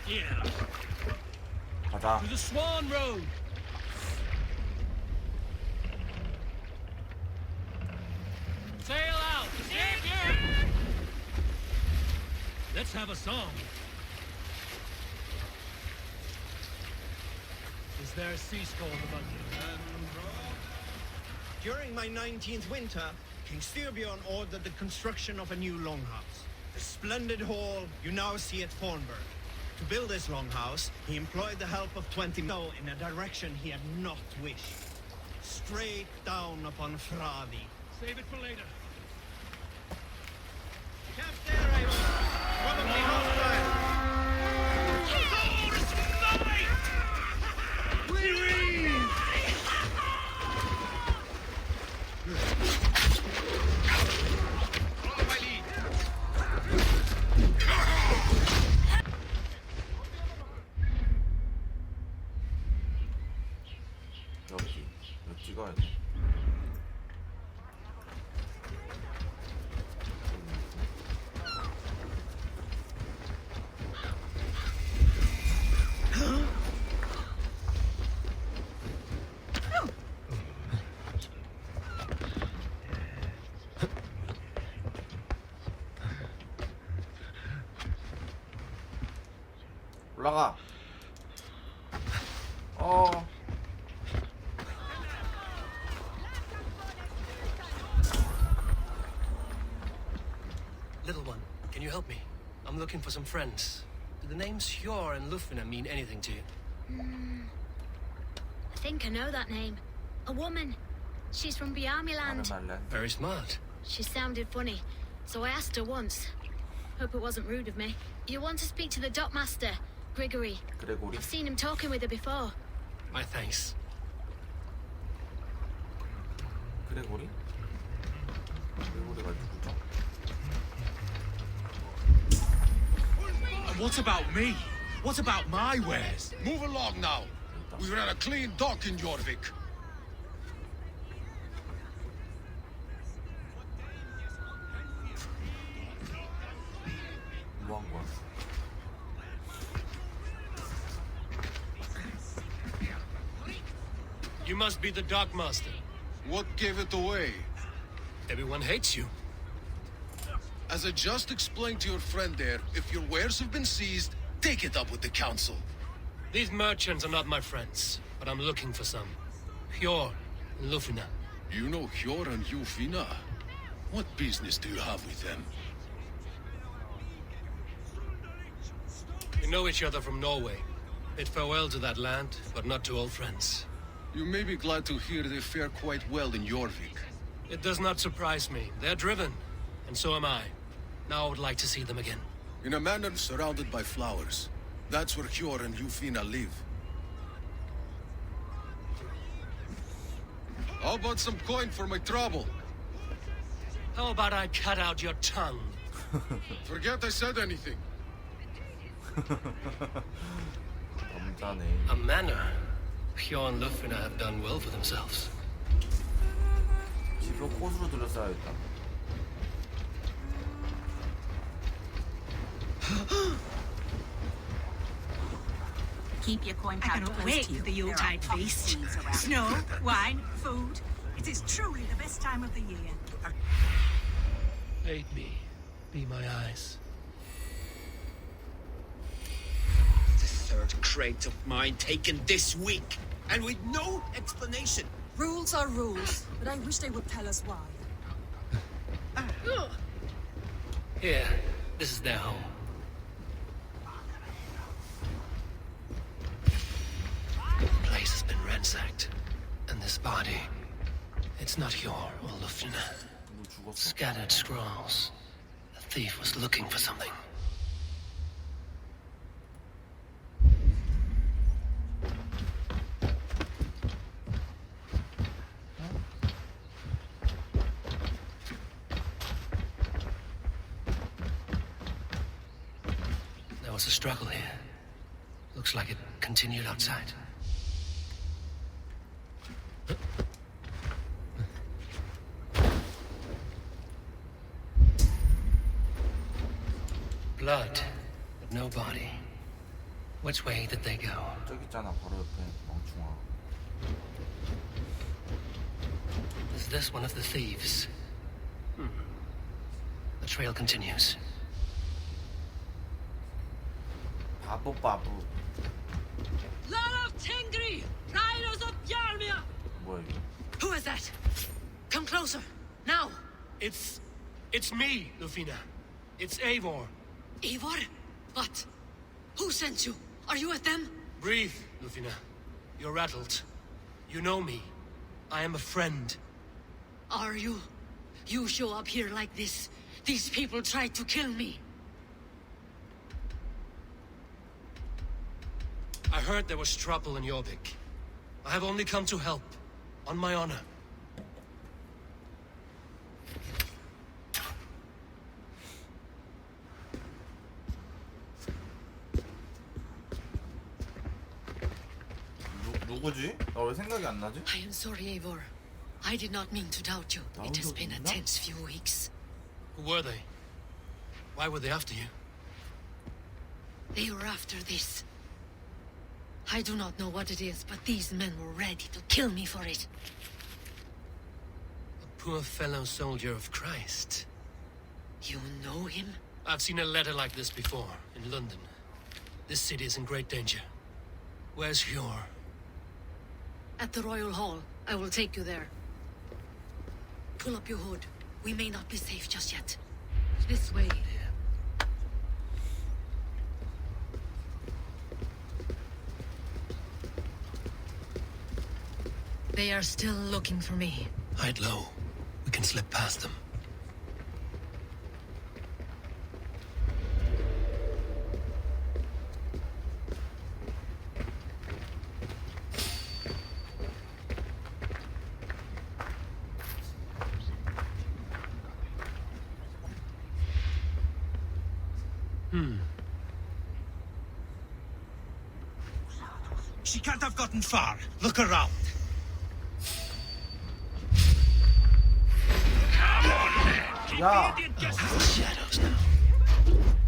Yeah. 가자. To the Swan Road. Sail out. Let's have a song. Is there a sea storm among you? During my 19th winter, King Styrbjorn ordered the construction of a new longhouse. The splendid hall you now see at Thornburg. To build this longhouse, he employed the help of 20 men in a direction he had not wished. Straight down upon Fradi. Save it for later. Camp there, I was. Probably hostile. Oh, it's mine! Follow my lead. 여기. 이거 찍어야 돼. 올라가. Little one, can you help me? I'm looking for some friends. Do the names Hjor and Lufina mean anything to you? I think I know that name. A woman. She's from Bjarmiland. Very smart. She sounded funny, so I asked her once. Hope it wasn't rude of me. You want to speak to the dockmaster, Grigory. 그레고리. I've seen him talking with her before. My thanks. 그레고리? 그레고리가 누구죠? And what about me? What about my wares? Move along now. We ran a clean dock in Jorvik. 뭐한 거야? You must be the dockmaster. What gave it away? Everyone hates you. As I just explained to your friend there, if your wares have been seized, take it up with the council. These merchants are not my friends, but I'm looking for some. Hjor and Lufina. You know Hjor and Jufina? What business do you have with them? We know each other from Norway. Bid farewell to that land, but not to old friends. You may be glad to hear they fare quite well in Jorvik. It does not surprise me. They're driven, and so am I. Now I would like to see them again. In a manor surrounded by flowers. That's where Hjor and Jufina live. How about some coin for my trouble? How about I cut out your tongue? Forget I said anything. 남자네. A manor. Hjor and Lufina have done well for themselves. 집으로 코스로 들렸어야겠다. Keep your coin I pouch cannot close wait to you. for the There are Yuletide top feast. thieves around. Snow, wine, food. It is truly the best time of the year. Aid me. Be my eyes. The third crate of mine taken this week, and with no explanation. Rules are rules, but I wish they would tell us why. Here, this is their home. The place has been ransacked, and this body, it's not Hjor or Lufina. 누구 죽었어? Scattered scrolls. The thief was looking for something. There was a struggle here. Looks like it continued outside. Blood, but no body. Which way did they go? 저기 있잖아, 바로 옆에 멍충아. Is this one of the thieves? The trail continues. 바보 바보. Lot of Tengri! Riders of Yarmia! 뭐야 이게? Who is that? Come closer, now! It's me, Lufina. It's Eivor. Eivor? What? Who sent you? Are you with them? Breathe, Lufina. You're rattled. You know me. I am a friend. Are you? You show up here like this. These people tried to kill me. I heard there was trouble in Jorvik. I have only come to help, on my honor. 누구지? 나 왜 생각이 안 나지? I am sorry, Eivor. I did not mean to doubt you. It has been a tense few weeks. Who were they? Why were they after you? They were after this. I do not know what it is, but these men were ready to kill me for it. A poor fellow soldier of Christ. You know him? I've seen a letter like this before, in London. This city is in great danger. Where's Hjor? At the Royal Hall. I will take you there. Pull up your hood. We may not be safe just yet. This way. They are still looking for me. Hide low. We can slip past them. She can't have gotten far. Look around. 야! Shadows now.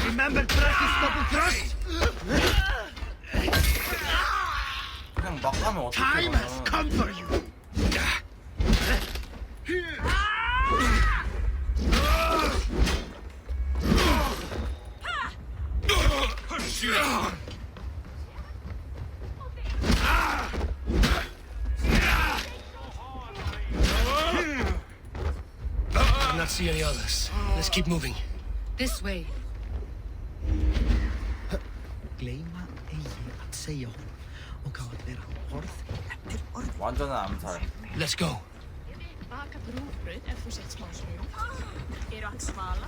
Remember practice double thrust? 그냥 막 가면 어떡해 Time has 너는. come for you. I do not see any others. Let's keep moving. This way. Gleyma eigi að segja honum og hvað að vera orð eftir orð. 완전한 암살. Let's go. Baka brúðbrauð ef þú sett smá smjör. Eru að svala?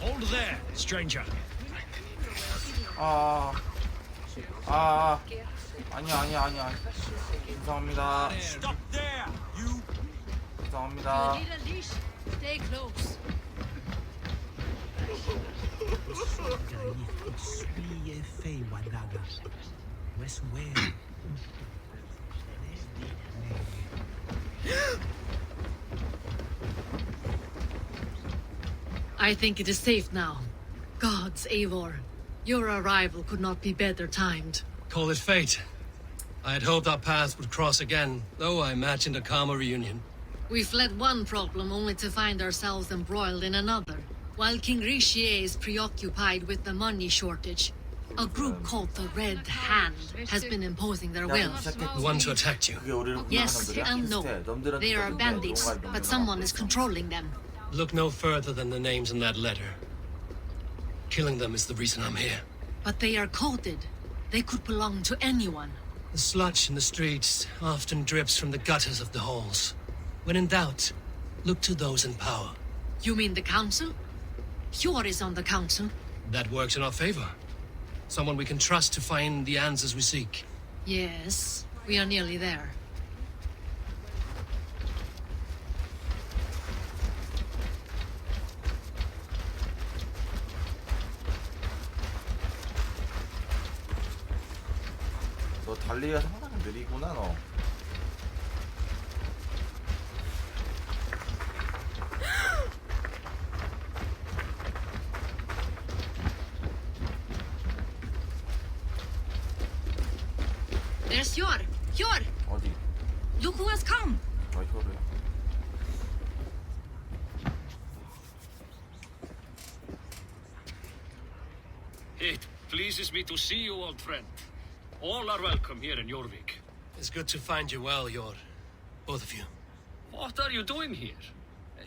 Hold there, stranger. 아니야. 죄송합니다. Stop there, you. 죄송합니다. Need a leash. Stay close. Svíi feiwa daga. Wes where? I think it is safe now. Gods, Eivor. Your arrival could not be better timed. Call it fate. I had hoped our paths would cross again, though I imagined a calmer reunion. We fled one problem only to find ourselves embroiled in another. While King Richier is preoccupied with the money shortage, a group called the Red Hand has been imposing their will. The ones who attacked you. 그게 우리를 부르는 Yes 사람들이야? and no. 놈들은 They are bandits, but someone is controlling them. Look no further than the names in that letter. Killing them is the reason I'm here. But they are coded. They could belong to anyone. The sludge in the streets often drips from the gutters of the halls. When in doubt, look to those in power. You mean the council? Hjor is on the council. That works in our favor. Someone we can trust to find the answers we seek. Yes, we are nearly there. 너 달리기가 상당히 느리구나 너. There's Hjor. Hjor! 어디? Look who has come. 혀를. It pleases me to see you, old friend. All are welcome here in Jorvik. It's good to find you well, Hjor. Both of you. What are you doing here?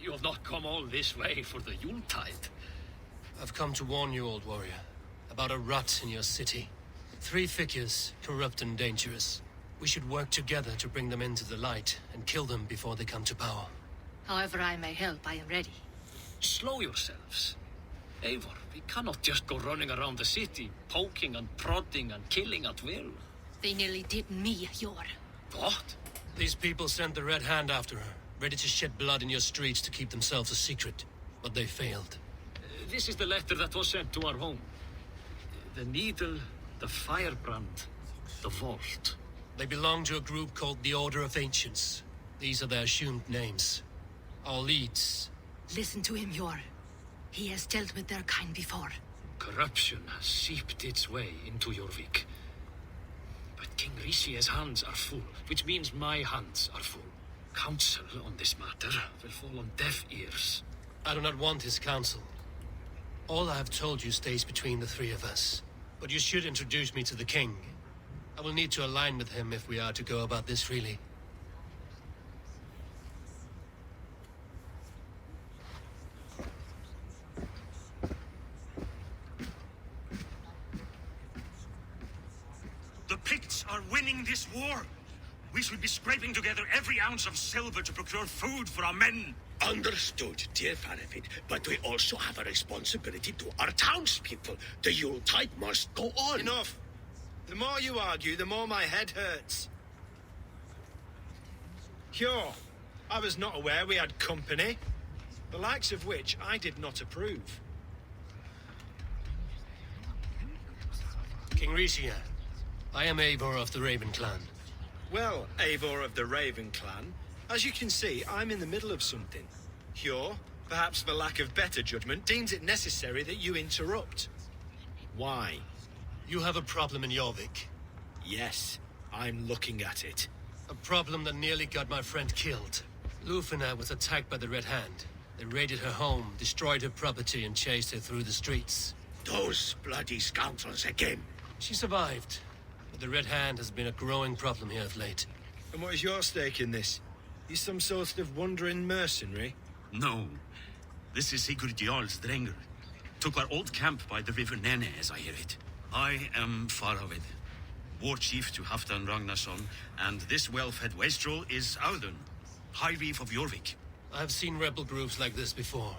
You have not come all this way for the Yuletide. I've come to warn you, old warrior, about a rot in your city. 3 figures, corrupt and dangerous. We should work together to bring them into the light and kill them before they come to power. However I may help, I am ready. Slow yourselves. Eivor, we cannot just go running around the city, poking and prodding and killing at will. They nearly did me, Hjor. What? These people sent the Red Hand after her, ready to shed blood in your streets to keep themselves a secret. But they failed. This is the letter that was sent to our home. The needle, the firebrand, the vault. They belong to a group called the Order of Ancients. These are their assumed names. Our leads. Listen to him, Hjor. He has dealt with their kind before. Corruption has seeped its way into Jorvik. But King Rishi's hands are full, which means my hands are full. Counsel on this matter will fall on deaf ears. I do not want his counsel. All I have told you stays between the 3 of us. But you should introduce me to the king. I will need to align with him if we are to go about this freely. The Picts are winning this war. We should be scraping together every ounce of silver to procure food for our men. Understood, dear Faravid, but we also have a responsibility to our townspeople. The Yuletide must go on. Enough. The more you argue, the more my head hurts. Hjor, I was not aware we had company, the likes of which I did not approve. King Rishia, I am Eivor of the Raven Clan. Well, Eivor of the Raven Clan, as you can see, I'm in the middle of something. Hjor, perhaps for lack of better judgment, deems it necessary that you interrupt. Why? You have a problem in Jorvik. Yes, I'm looking at it. A problem that nearly got my friend killed. Lufina was attacked by the Red Hand. They raided her home, destroyed her property, and chased her through the streets. Those bloody scoundrels again. She survived, but the Red Hand has been a growing problem here of late. And what is your stake in this? You some sort of wandering mercenary? No. This is Sigurd Jarl's Drenger. Took our old camp by the river Nene, as I hear it. I am Faravid, war chief to Halfdan Ragnarsson, and this well-fed wastrel is Audun, High Reef of Jorvik. I have seen rebel groups like this before.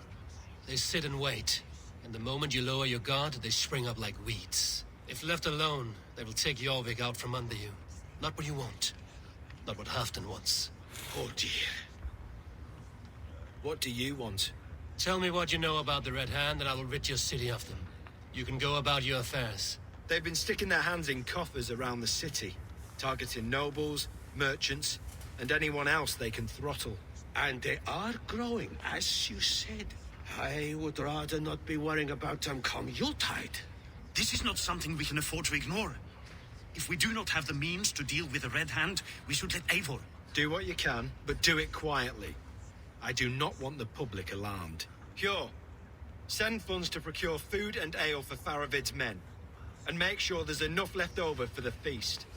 They sit and wait, and the moment you lower your guard, they spring up like weeds. If left alone, they will take Jorvik out from under you. Not what you want. Not what Halfdan wants. Oh dear. What do you want? Tell me what you know about the Red Hand, and I will rid your city of them. You can go about your affairs. They've been sticking their hands in coffers around the city, targeting nobles, merchants, and anyone else they can throttle. And they are growing, as you said. I would rather not be worrying about them come Yuletide. This is not something we can afford to ignore. If we do not have the means to deal with the Red Hand, we should let Eivor. Do what you can, but do it quietly. I do not want the public alarmed. Hjor, send funds to procure food and ale for Faravid's men. And make sure there's enough left over for the feast.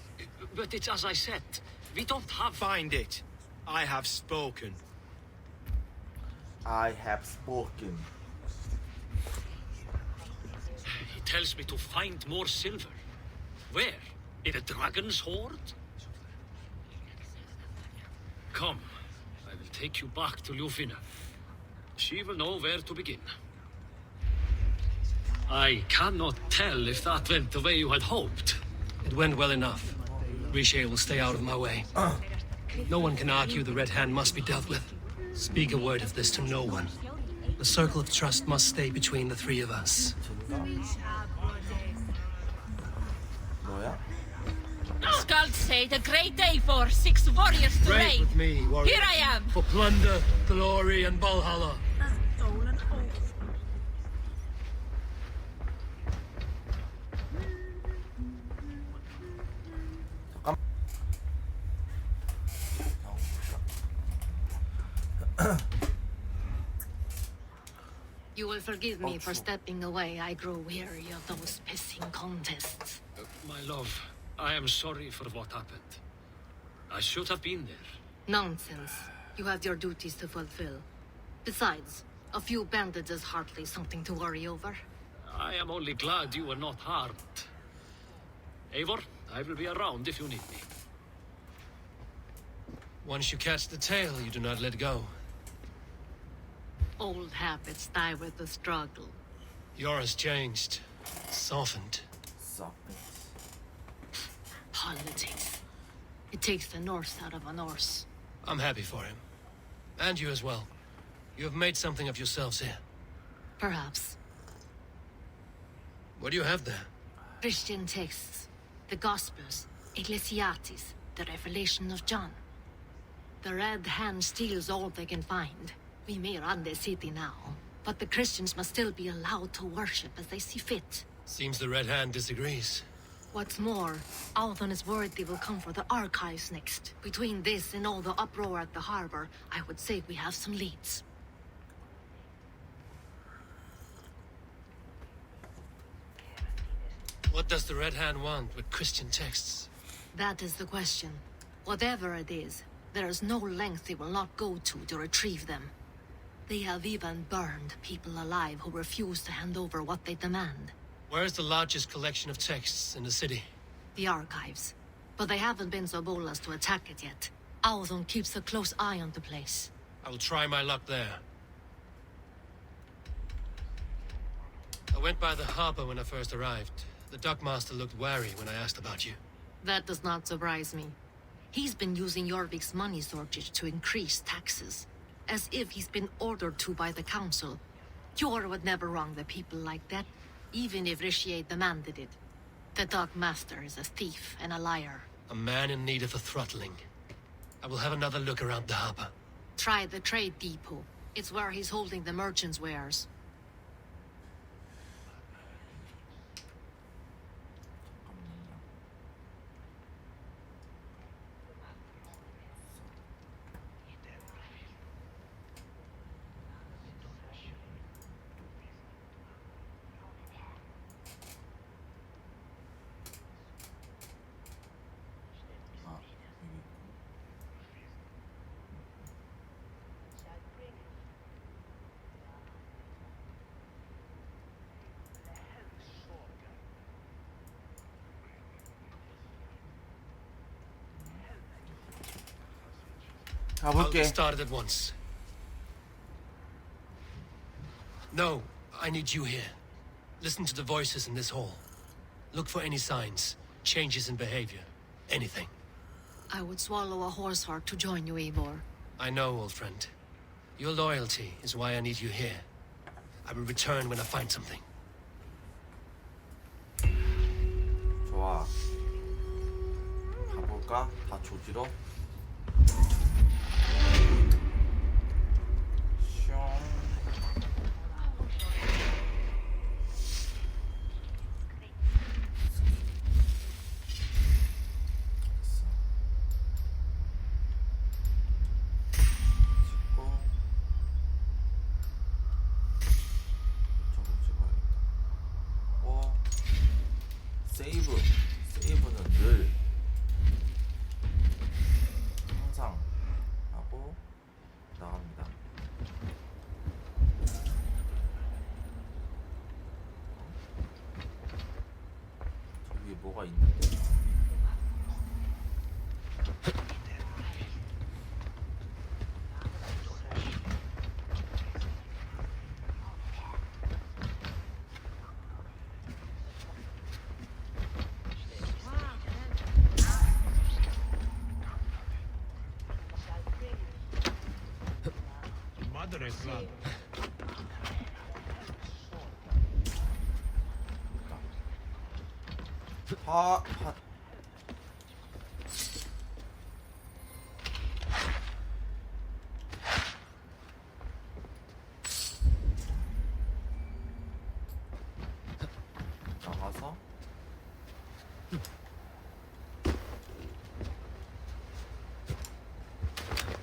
But it's as I said, we don't have... Find it. I have spoken. I have spoken. He tells me to find more silver. Where? In a dragon's hoard? Come, I will take you back to Lufina. She will know where to begin. I cannot tell if that went the way you had hoped. It went well enough. Riche will stay out of my way. No one can argue the Red Hand must be dealt with. Speak a word of this to no one. The circle of trust must stay between the 3 of us. 너야? Skulls say the great day for 6 warriors to Raid reign. with me, warrior. Here I am. For plunder, glory, and Valhalla. You will forgive me for stepping away. I grow weary of those pissing contests. My love, I am sorry for what happened. I should have been there. Nonsense. You have your duties to fulfill. Besides, a few bandits is hardly something to worry over. I am only glad you were not harmed. Eivor, I will be around if you need me. Once you catch the tail, you do not let go. Old habits die with the struggle. Yours changed. Softened. Politics. It takes the Norse out of a Norse. I'm happy for him. And you as well. You have made something of yourselves here. Perhaps. What do you have there? Christian texts. The Gospels. Ecclesiastes. The Revelation of John. The Red Hand steals all they can find. We may run the city now, but the Christians must still be allowed to worship as they see fit. Seems the Red Hand disagrees. What's more, Althon is worried they will come for the archives next. Between this and all the uproar at the harbor, I would say we have some leads. What does the Red Hand want with Christian texts? That is the question. Whatever it is, there is no length they will not go to retrieve them. They have even burned people alive who refuse to hand over what they demand. Where is the largest collection of texts in the city? The archives. But they haven't been so bold as to attack it yet. Althon keeps a close eye on the place. I will try my luck there. I went by the harbor when I first arrived. The dockmaster looked wary when I asked about you. That does not surprise me. He's been using Jorvik's money shortage to increase taxes. As if he's been ordered to by the council. Jor would never wrong the people like that, even if Richier demanded it. The dockmaster is a thief and a liar. A man in need of a throttling. I will have another look around the harbor. Try the trade depot. It's where he's holding the merchants' wares. I'll 가볼게. get started at once. No, I need you here. Listen to the voices in this hall. Look for any signs, changes in behavior, anything. I would swallow a horse heart to join you, Eivor. I know, old friend. Your loyalty is why I need you here. I will return when I find something. 좋아. 가볼까? 다 조지러. 세이브는 늘 항상 하고 나갑니다. 저기 뭐가 있는데?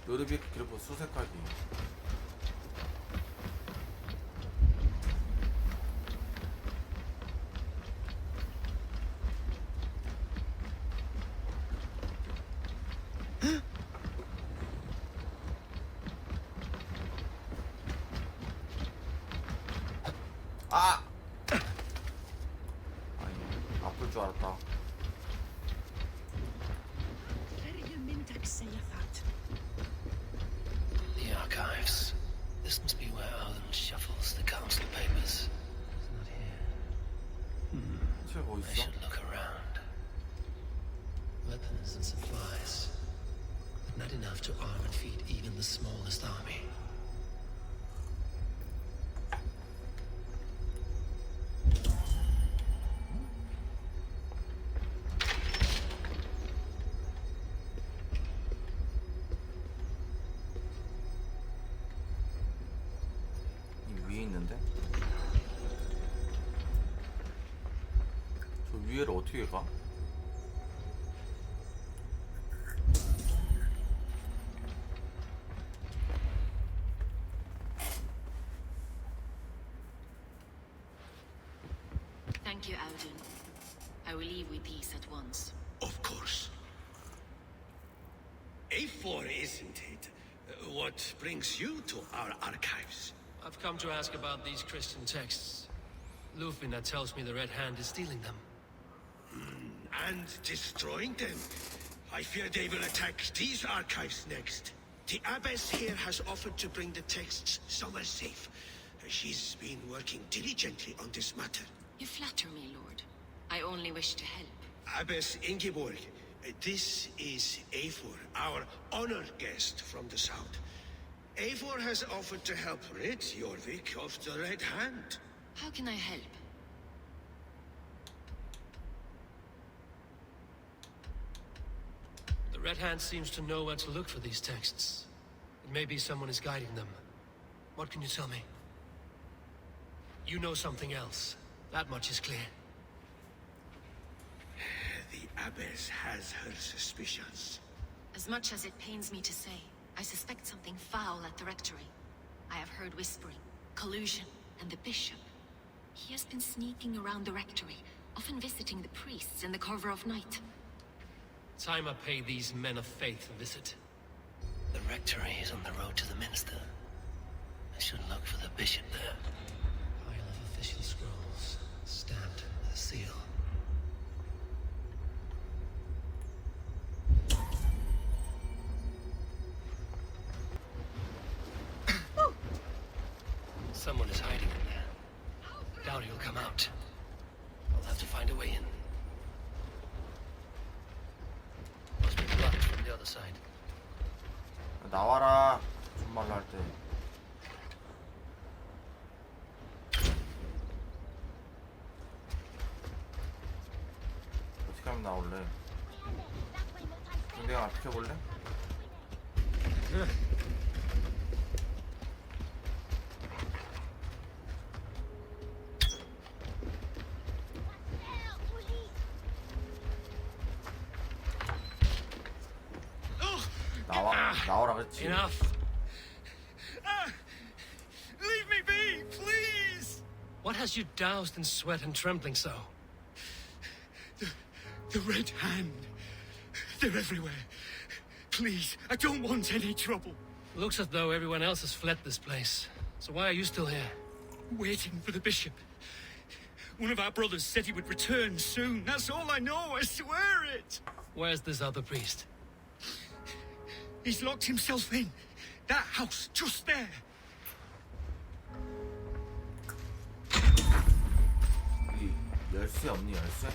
요르빅 기르포 수색하기. 아! 아니, 아플 줄 알았다. The archives. This must be where Odin shuffles the council papers. It's not here. 책 어디 I 있어? should look around. Weapons and supplies. But not enough to arm and feed even the smallest army. 이 위에 있는데? 저 위에를 어떻게 가? Thank you, Audun. I will leave with these at once. Of course. A4, isn't it? What brings you to our archives? I've come to ask about these Christian texts. Lufina tells me the Red Hand is stealing them. And destroying them. I fear they will attack these archives next. The abbess here has offered to bring the texts somewhere safe. She's been working diligently on this matter. You flatter me, Lord. I only wish to help. Abbess Ingeborg, this is Eivor, our honored guest from the south. Eivor has offered to help rid Jorvik of the Red Hand. How can I help? The Red Hand seems to know where to look for these texts. It may be someone is guiding them. What can you tell me? You know something else. That much is clear. The abbess has her suspicions. As much as it pains me to say, I suspect something foul at the rectory. I have heard whispering, collusion, and the bishop. He has been sneaking around the rectory, often visiting the priests in the cover of night. Time I pay these men of faith a visit. The rectory is on the road to the minster. I should look for the bishop there. Pile of official scrolls, stamped with a seal. Someone is hiding in there. Doubt he'll come out. I'll have to find a way in. Must be blocked from the other side. 나와라. 정말로 할 때. 어떻게 하면 나올래? 내가 비켜볼래? 나와라 그랬지. Enough. Leave me be, please! What has you doused in sweat and trembling so? The Red Hand. They're everywhere. Please, I don't want any trouble. Looks as though everyone else has fled this place. So why are you still here? Waiting for the bishop. One of our brothers said he would return soon. That's all I know, I swear it. Where's this other priest? He's locked himself in. That house, just there. 이 열쇠 없니 열쇠?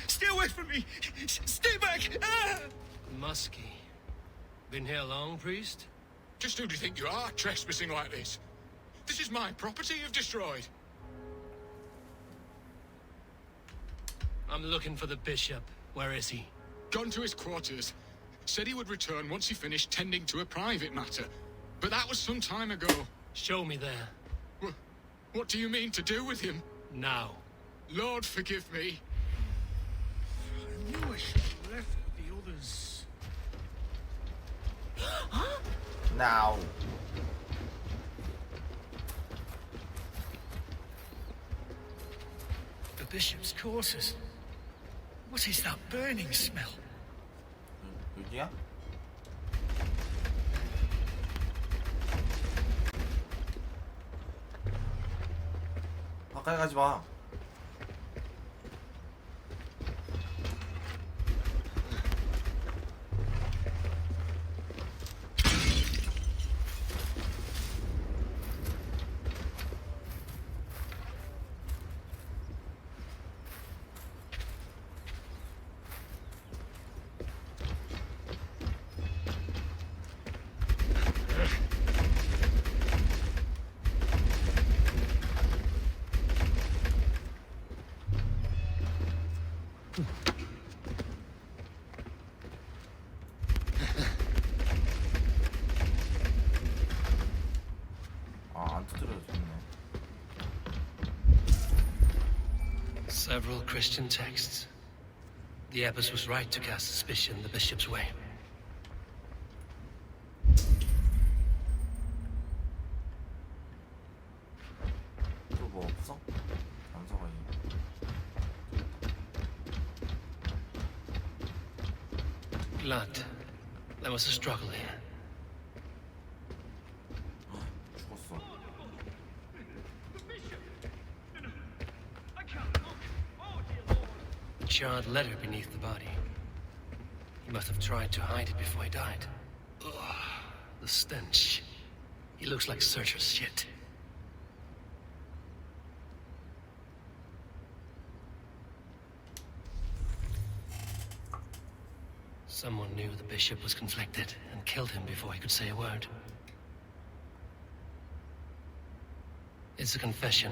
Stay away from me! Stay back! Ah! Muskie. Been here long, priest? Just who do you think you are, trespassing like this? This is my property you've destroyed. I'm looking for the bishop. Where is he? Gone to his quarters. Said he would return once he finished tending to a private matter. But that was some time ago. Show me there. What do you mean to do with him? Now. Lord, forgive me. I knew I should have left the others. Now. The bishop's quarters. What is that burning smell? 여기야? 가까이 가지 마. 안 두드려도 좋네. Several Christian texts. The abbess was right to cast suspicion the bishop's way. 또 뭐 없어? 단서가 Blood. There was a struggle here. 죽었어. Charred letter beneath the body. He must have tried to hide it before he died. Ugh, the stench. He looks like Searcher's shit. Someone knew the bishop was conflicted and killed him before he could say a word. It's a confession.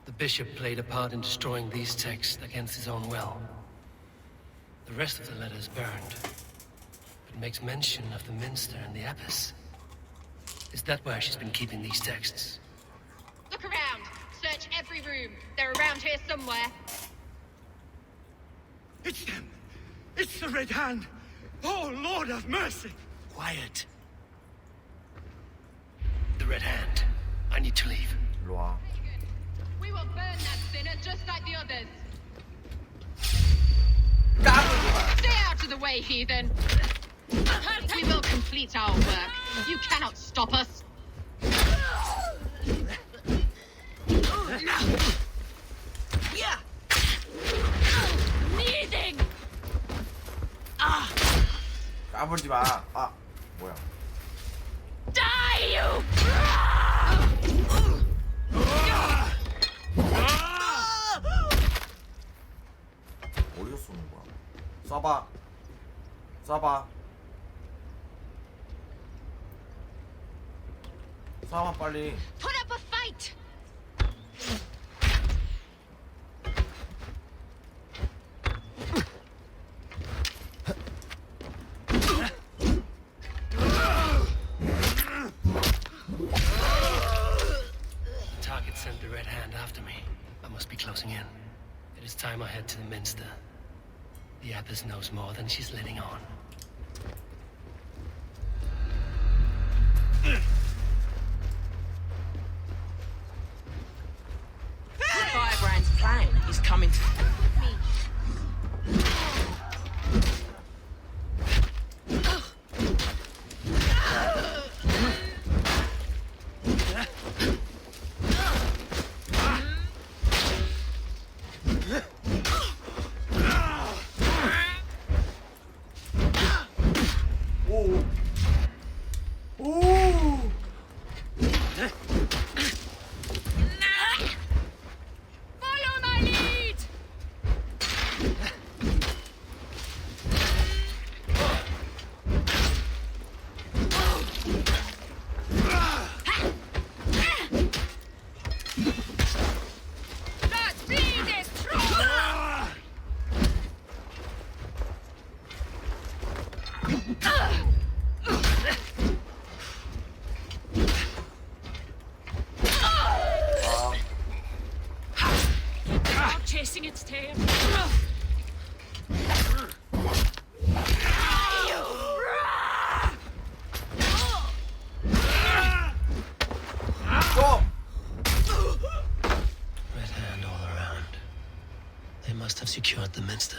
The bishop played a part in destroying these texts against his own will. The rest of the letter is burned, but makes mention of the minster and the abbess. Is that where she's been keeping these texts? Look around. Search every room. They're around here somewhere. It's them! It's the Red Hand! Oh, Lord have mercy! Quiet. The Red Hand. I need to leave. 일로 와. We will burn that sinner just like the others. Stay out of the way, heathen. We will complete our work. You cannot stop us. Yeah! Kneading! 까불지 마. 아, 뭐야? Die, you! 어디서 쏘는 거야? 쏴봐. 쏴봐. 쏴봐 빨리. Put up a fight! The target sent the Red Hand after me. I must be closing in. It is time I head to the minster. The abbess knows more than she's letting on. Firebrand's plan is coming to me. Follow my lead! chasing its tail. Red hand all around. They must have secured the minster.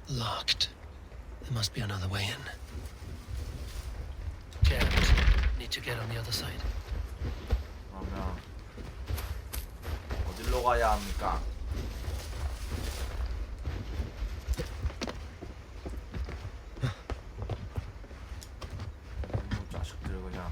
Locked. There must be another way in. Jammed. Need to get on the other side. 그러면 어디로 가야 합니까? 이놈 자식들 그냥.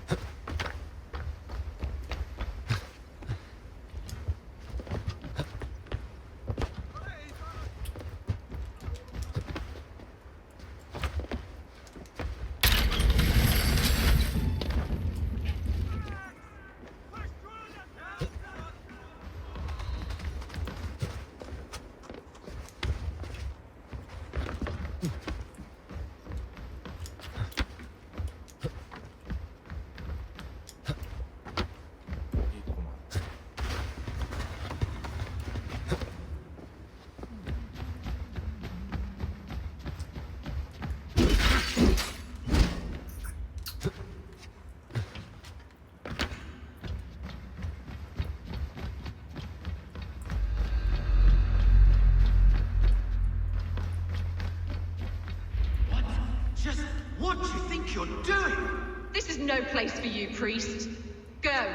Just what do you think you're doing? This is no place for you, priest. Go.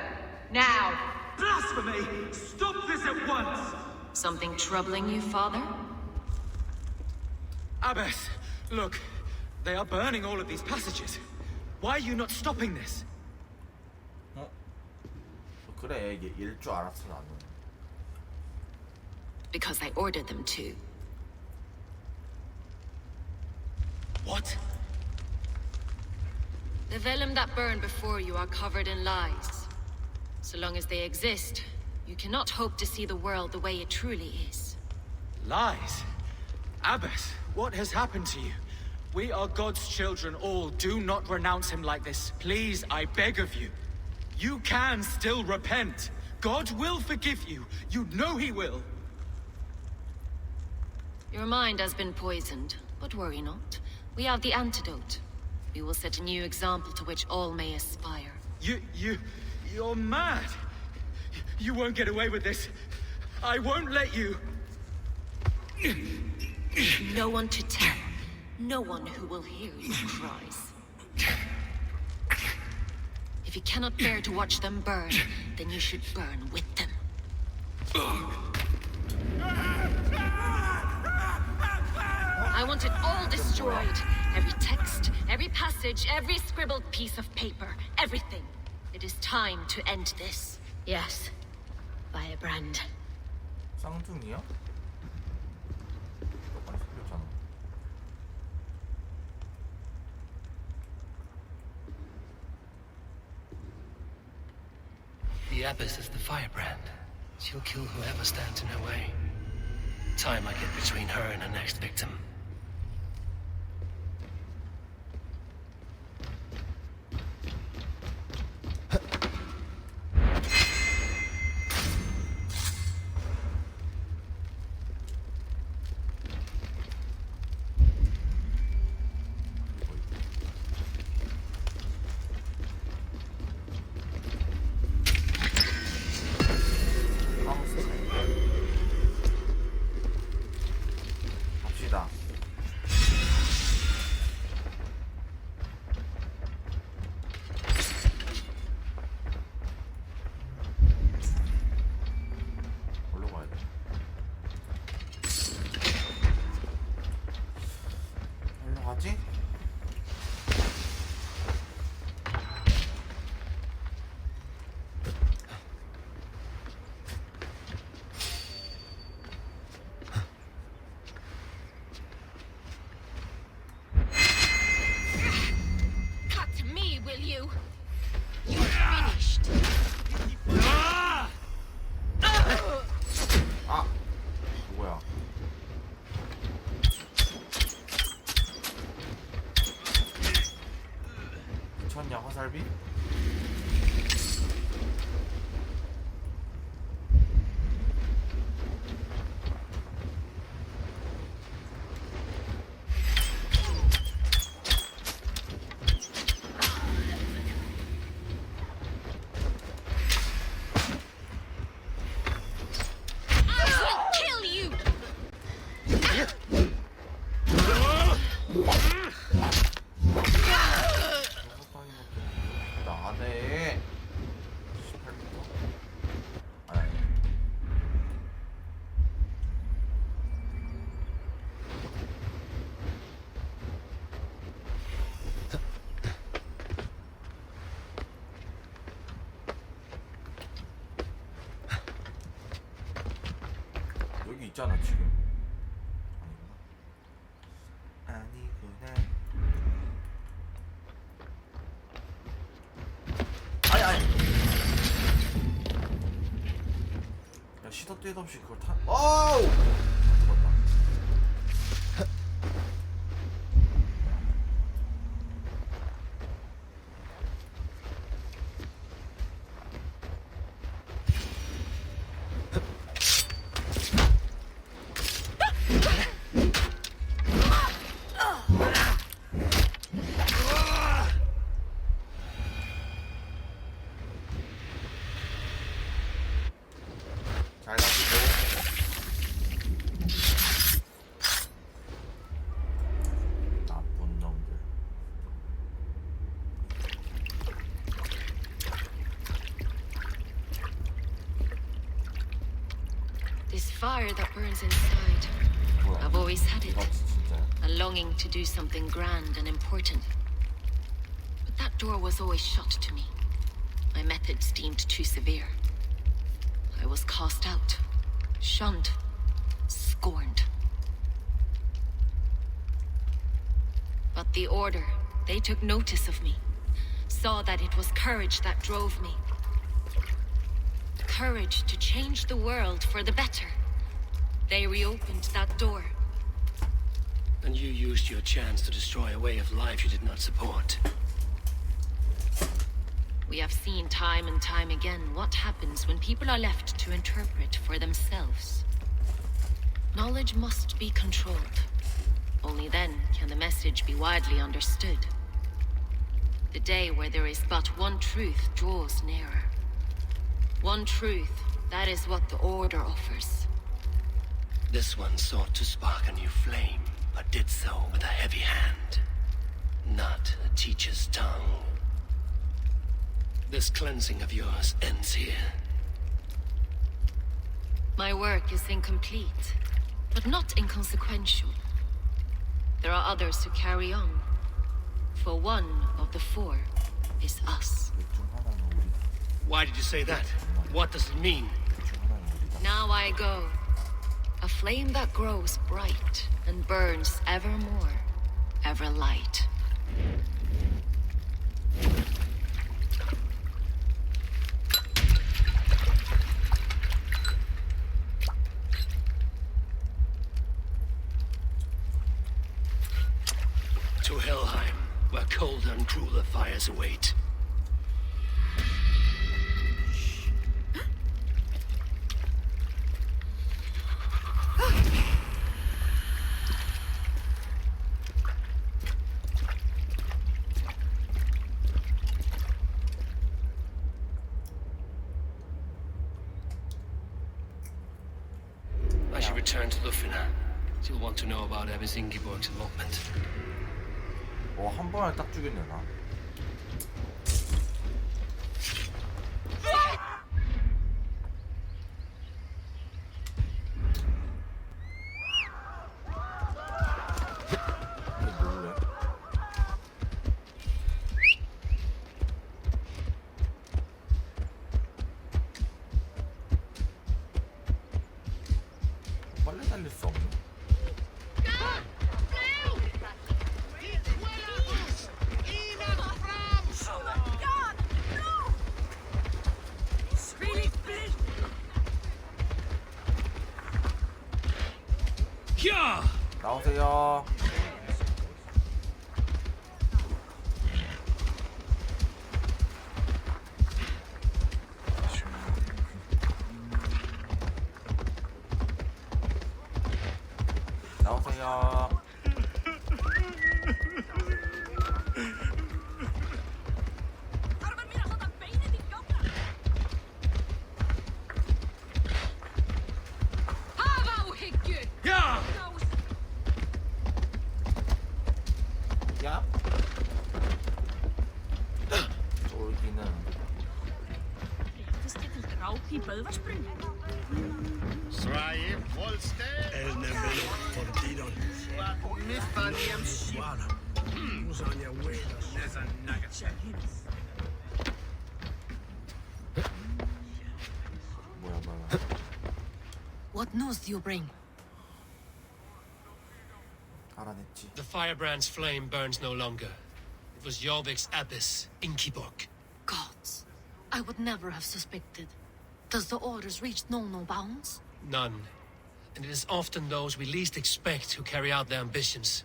Now. Blasphemy! Stop this at once! Something troubling you, Father? Abbess, look. They are burning all of these passages. Why are you not stopping this? 그래, 이게 일 줄 알았어 나는. Because I ordered them to. What? The vellum that burned before you are covered in lies. So long as they exist, you cannot hope to see the world the way it truly is. Lies? Abbess, what has happened to you? We are God's children all. Do not renounce him like this. Please, I beg of you. You can still repent. God will forgive you. You know he will. Your mind has been poisoned, but worry not. We have the antidote. We will set a new example to which all may aspire. You're mad. You won't get away with this. I won't let you. No one to tell. No one who will hear your cries. If you cannot bear to watch them burn, then you should burn with them. I want it all destroyed. Every text, every passage, every scribbled piece of paper. Everything. It is time to end this. Yes. Firebrand. 쌍둥이야? 똑같이 생겼잖아. The Abbess is the firebrand. She'll kill whoever stands in her way. Time I get between her and her next victim. 갑시다. 어디로 가야 돼? 어디로 가지? Cut to me, will you? You're finished. 아! 누구야? 정찰비? 나네. 18m? 아니. 여기 있잖아 지금. 아니구나. 아니. 야 시도 때도 없이 그걸 타. 어우. 죽었다. 잘 가시고. 나쁜 놈들. This fire that burns inside. I've always had it. A longing to do something grand and important. But that door was always shut to me. My methods deemed too severe. I was cast out, shunned, scorned. But the Order, they took notice of me, saw that it was courage that drove me. Courage to change the world for the better. They reopened that door. And you used your chance to destroy a way of life you did not support. We have seen time and time again what happens when people are left to interpret for themselves. Knowledge must be controlled. Only then can the message be widely understood. The day where there is but one truth draws nearer. One truth, that is what the Order offers. This one sought to spark a new flame, but did so with a heavy hand, not a teacher's tongue. This cleansing of yours ends here. My work is incomplete, but not inconsequential. There are others who carry on. For one of the four is us. Why did you say that? What does it mean? Now I go. A flame that grows bright and burns ever more, ever light. To Helheim, where colder and crueler fires await. I should return to Lufina. She'll want to know about Abbess Ingeborg's involvement. 한 번에 딱 죽였네 나. 빨리 달릴 수 없네. 나오세요. 잠깐만요. Ja! 야? 쫄기는 Réttist ég til drápi í Böðvarsbrunn? Swaye, Volste. El Nebel, Fortidon. Mithanium Shwana. Musanya Wales. There's a nugget. 뭐야. What news do you bring? 알아냈지. The firebrand's flame burns no longer. It was Jorvik's abyss, Inkiborg. Gods, I would never have suspected. Does the orders reach no bounds? None. And it is often those we least expect who carry out their ambitions.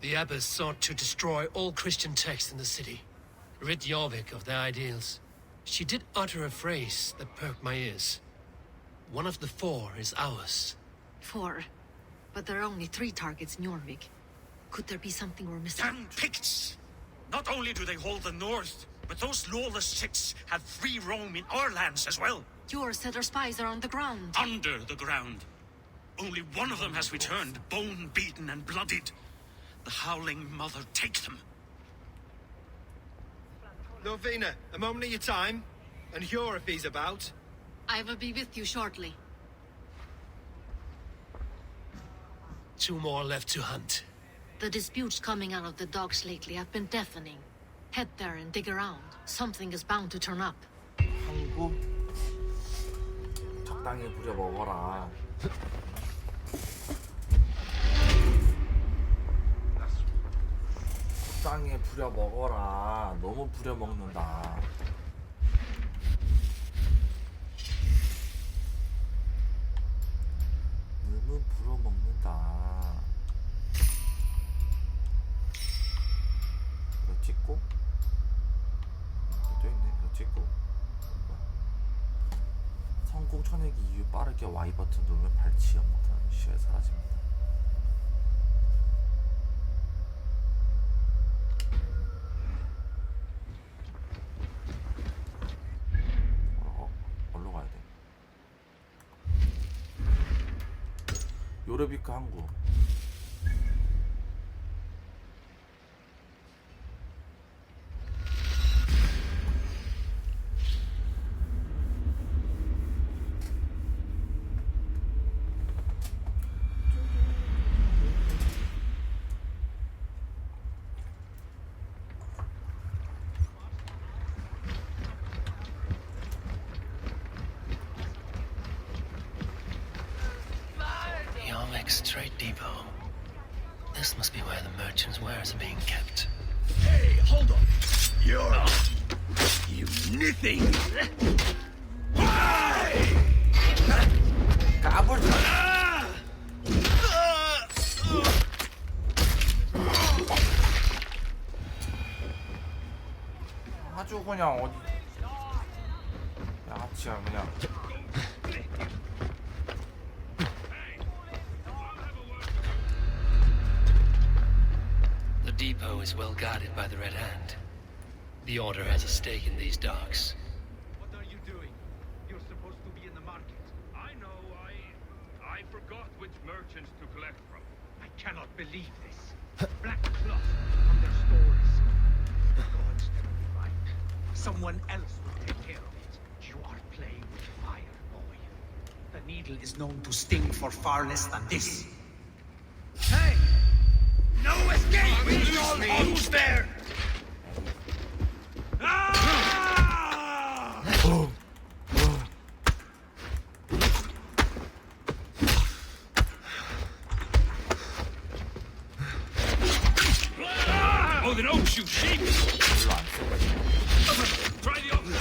The abbess sought to destroy all Christian texts in the city, rid Jorvik of their ideals. She did utter a phrase that perked my ears. One of the 4 is ours. 4? But there are only 3 targets in Jorvik. Could there be something we're missing? Damn Picts! Not only do they hold the north, but those lawless chicks have free roam in our lands as well. Yours said our spies are on the ground. Under the ground. Only one of them has returned, bone-beaten and bloodied. The Howling Mother take them. Lovina, a moment of your time, and Hjor if he's about. I will be with you shortly. 2 more left to hunt. The disputes coming out of the docks lately have been deafening. Head there and dig around. Something is bound to turn up. 항구 적당히 부려 먹어라. 적당히 부려 먹어라. 너무 부려 먹는다. 너무 부려 먹는다. 이거 찍고 또 있네. 이거 찍고 성공 쳐내기 이후 빠르게 Y 버튼 누르면 발치 연막하는 시야에 사라집니다. 어디로 가야 돼? 요르비크 항구. Jorvik's trade depot. This must be where the merchants' wares are being kept. Hey, hold on. You're... you nipping. 아주 그냥 어디 양아치야 그냥. The depot is well guarded by the Red Hand. The Order has a stake in these docks. What are you doing? You're supposed to be in the market. I know, I forgot which merchants to collect from. I cannot believe this. Black cloth from their stores. The gods never divine. Someone else will take care of it. You are playing with fire, boy. The needle is known to sting for far less than this. Hey! No escape! Who's there? Oh, then don't shoot sheep! Try the other.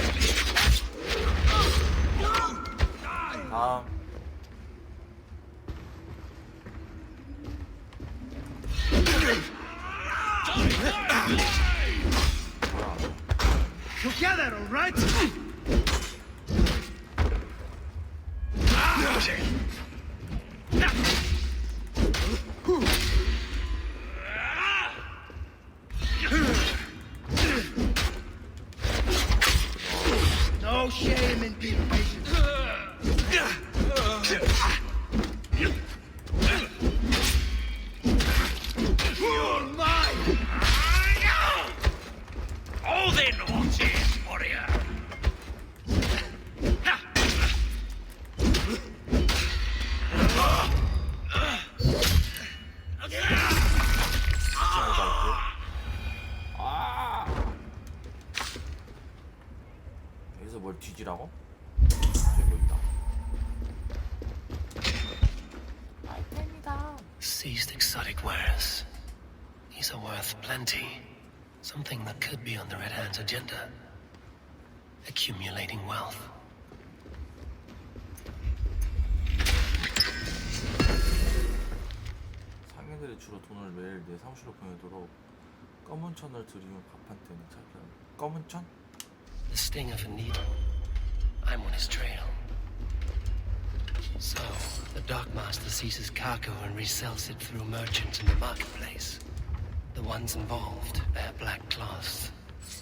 Together, all right? 뒤지라고? 저기 뭐 있다. 아이템이다. Seized exotic wares. These are worth plenty. Something that could be on the Red Hand's agenda. Accumulating wealth. 상인들이 주로 돈을 매일 내 사무실로 보내도록 검은 천을 들이면 밥 한 때는 차지하는 검은 천? The sting of a needle. I'm on his trail. So, the dockmaster seizes cargo and resells it through merchants in the marketplace. The ones involved bear black cloths.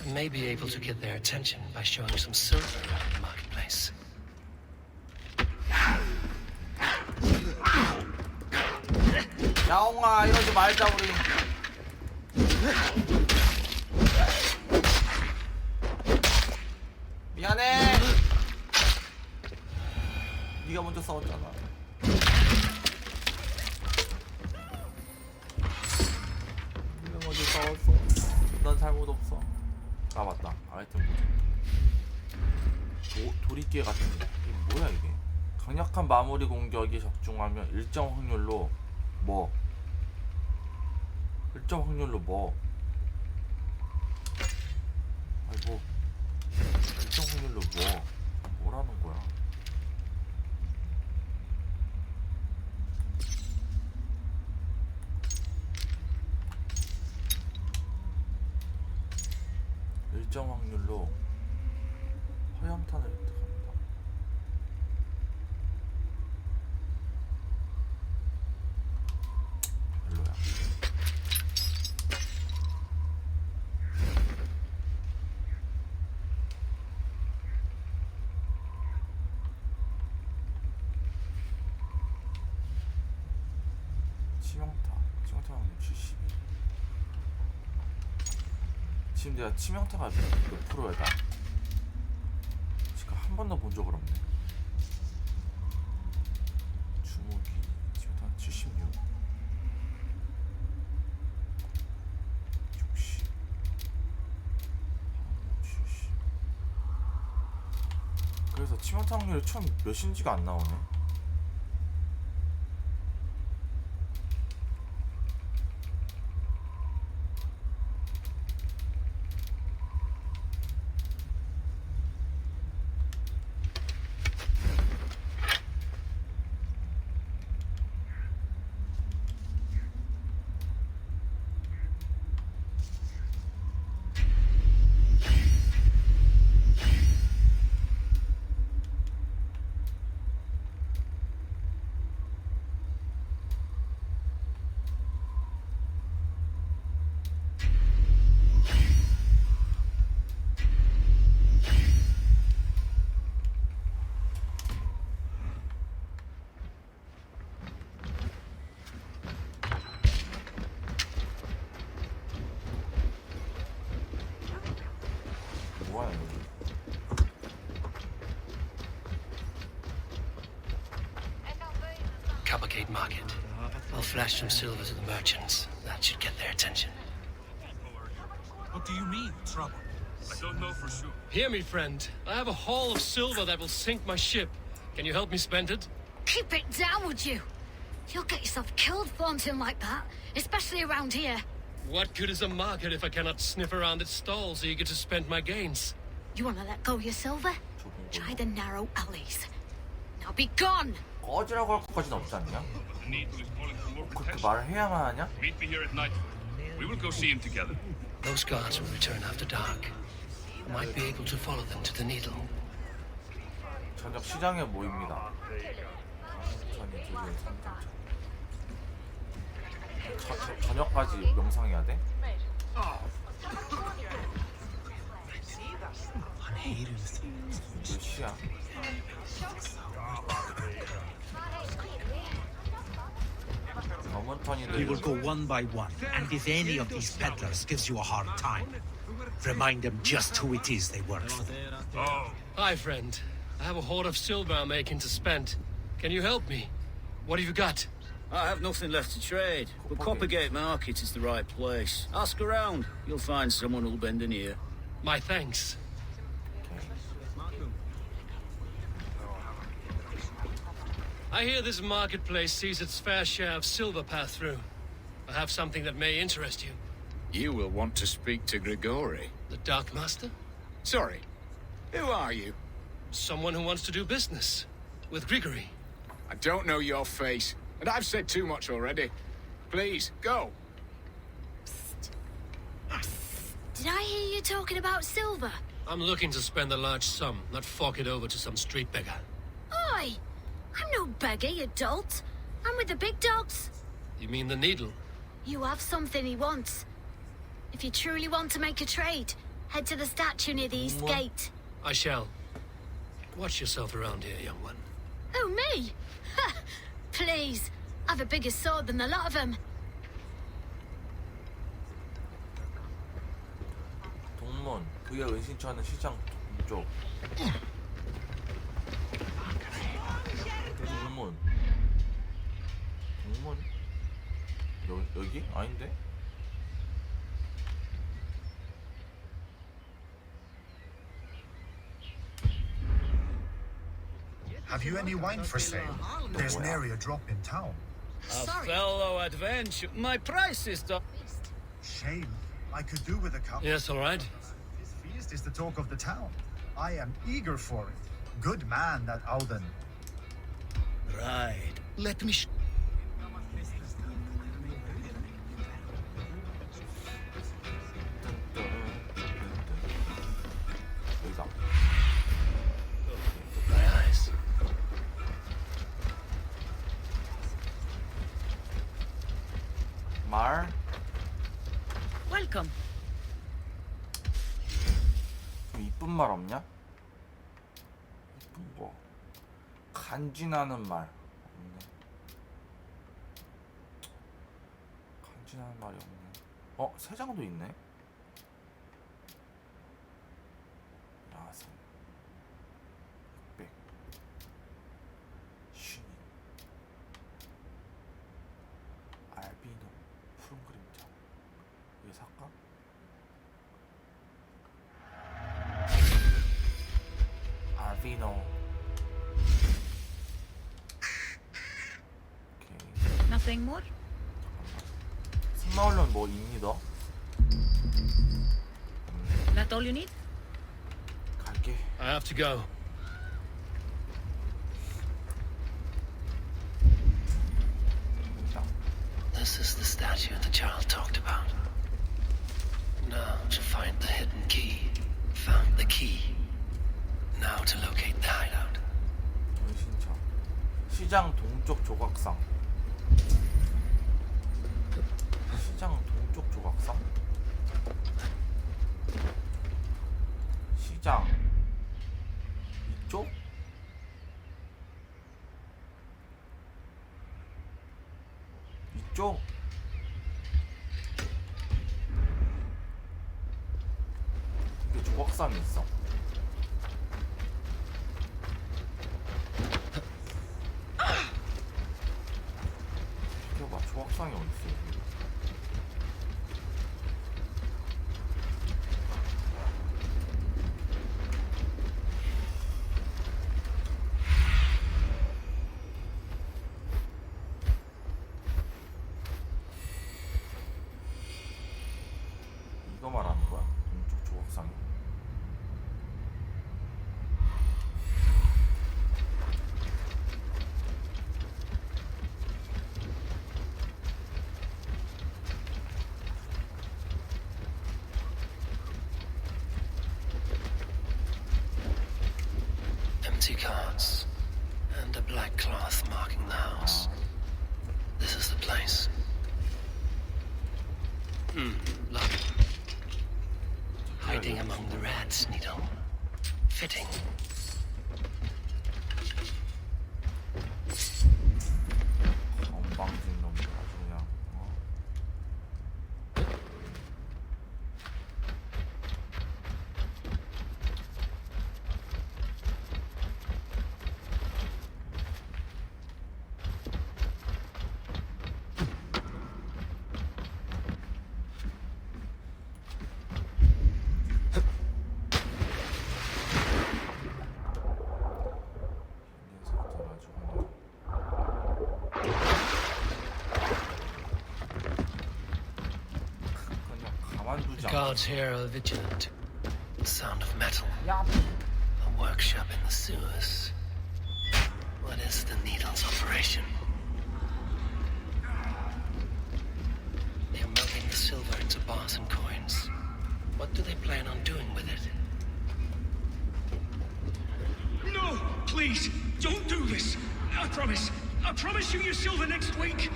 I may be able to get their attention by showing some silver around the marketplace. 야옹아 이러지 말자 우리. 미안해. 네가 먼저 싸웠잖아. 네가 먼저 싸웠어. 난 잘못 없어. 아 맞다. 아이템 도리깨 같은데. 이게 뭐야 이게? 강력한 마무리 공격이 적중하면 일정 확률로 뭐? 일정 확률로 뭐? 아니 뭐? 일정 확률로 뭐? 뭐라는 거야? 일정 확률로 화염탄을 획득합니다. 별로야. 치명타 확률 72. 지금 내가 치명타가 몇 프로야? 지금 한 번도 본 적은 없네. 주무기 치명타 76. 60. 70. 그래서 치명타 확률이 처음 몇인지가 안 나오네. Coppergate Market. I'll flash some silver to the merchants. That should get their attention. What do you mean, trouble? I don't know for sure. Hear me, friend. I have a haul of silver that will sink my ship. Can you help me spend it? Keep it down, would you? You'll get yourself killed flaunting like that, especially around here. What good is a market if I cannot sniff around its stalls eager to spend my gains? You want to let go of your silver? Try the narrow alleys. Now be gone! 꺼지라고 할 것까지는 없지 않냐? 그렇게 말을 해야만 하냐? Meet me here at night. We will go see him together. Those guards will return after dark. I might be able to follow them to the needle. 저녁 시장에 모입니다. 전이 두개 저녁까지 명상해야 돼? 몇 시야? We will go one by one, and if any of these peddlers gives you a hard time, remind them just who it is they work for. Hi, friend. I have a hoard of silver I'm making to spend. Can you help me? What have you got? I have nothing left to trade, but Coppergate Market is the right place. Ask around. You'll find someone who'll bend an ear. My thanks. I hear this marketplace sees its fair share of silver pass through. I have something that may interest you. You will want to speak to Grigori. The Dark Master? Sorry. Who are you? Someone who wants to do business. With Grigori. I don't know your face, and I've said too much already. Please, go. Did I hear you talking about silver? I'm looking to spend a large sum, not fork it over to some street beggar. Oi! I'm no beggar, you dolt. I'm with the big dogs. You mean the needle? You have something he wants. If you truly want to make a trade, head to the statue near the east gate. I shall. Watch yourself around here, young one. Oh, me? Ha! Please. I've a bigger sword than the lot of them. 동문. 그의 은신처 하는 시장 동쪽. 동문. 동문? 여기? 아닌데? Have you any wine for sale? There's nary a drop in town. A fellow adventure. My price is the... Shame. I could do with a cup. Yes, all right. This feast is the talk of the town. I am eager for it. Good man, that Auden. Right. Let me... 여기다. My eyes. 말. Welcome. 좀 이쁜 말 없냐? 이쁜 거. 간지나는 말 없네. 간지나는 말이 없네. 세 장도 있네. 야생. 흑백. 신인. 알비노. 푸른 그림자. 이게 살까? 알비노. 오케이. Nothing more? 승마훈련 뭐 있니 너? That all you need? 갈게. I have to go. This is the statue the child talked about. Now to find the hidden key. Found the key. Now to locate the hideout. 은신처. 시장 동쪽 조각상. 시장 동쪽 조각상? 시장 이쪽? 이쪽? 이게 조각상이 있어? 비켜봐, 조각상이 어딨어? 이거 말하는 거야? 동쪽 조각상이. Empty carts and a black cloth marking the house. This is the place. Look. Hiding among the rats, Needle. Fitting. 건방진 놈들 아주 그냥. 가만두지 The 않아. guards here are vigilant. The sound of metal. A workshop in the sewers. What is the Needle's operation? They are melting the silver into bars and coins. What do they plan on doing with it? No! Please! Don't do this! I promise you your silver next week!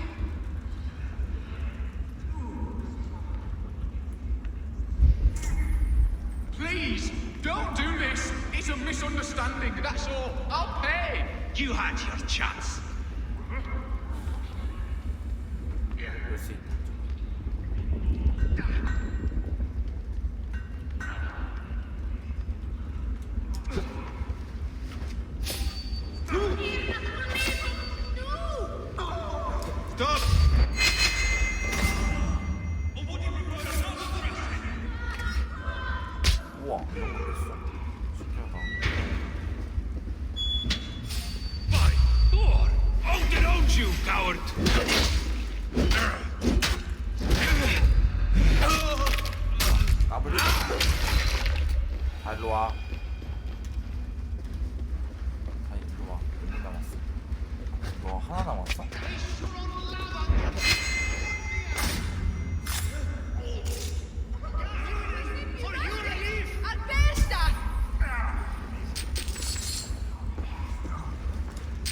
Please, don't do this. It's a misunderstanding, that's all. I'll pay. You had your chance. 그럴 수 있다. Stop! 우와, 이런 거 있어. 신기하다. By Thor! Hold it on, you coward! 까불지 마. 다 일로 와. 다 일로 와. 몇 명 남았어? 너 하나 남았어?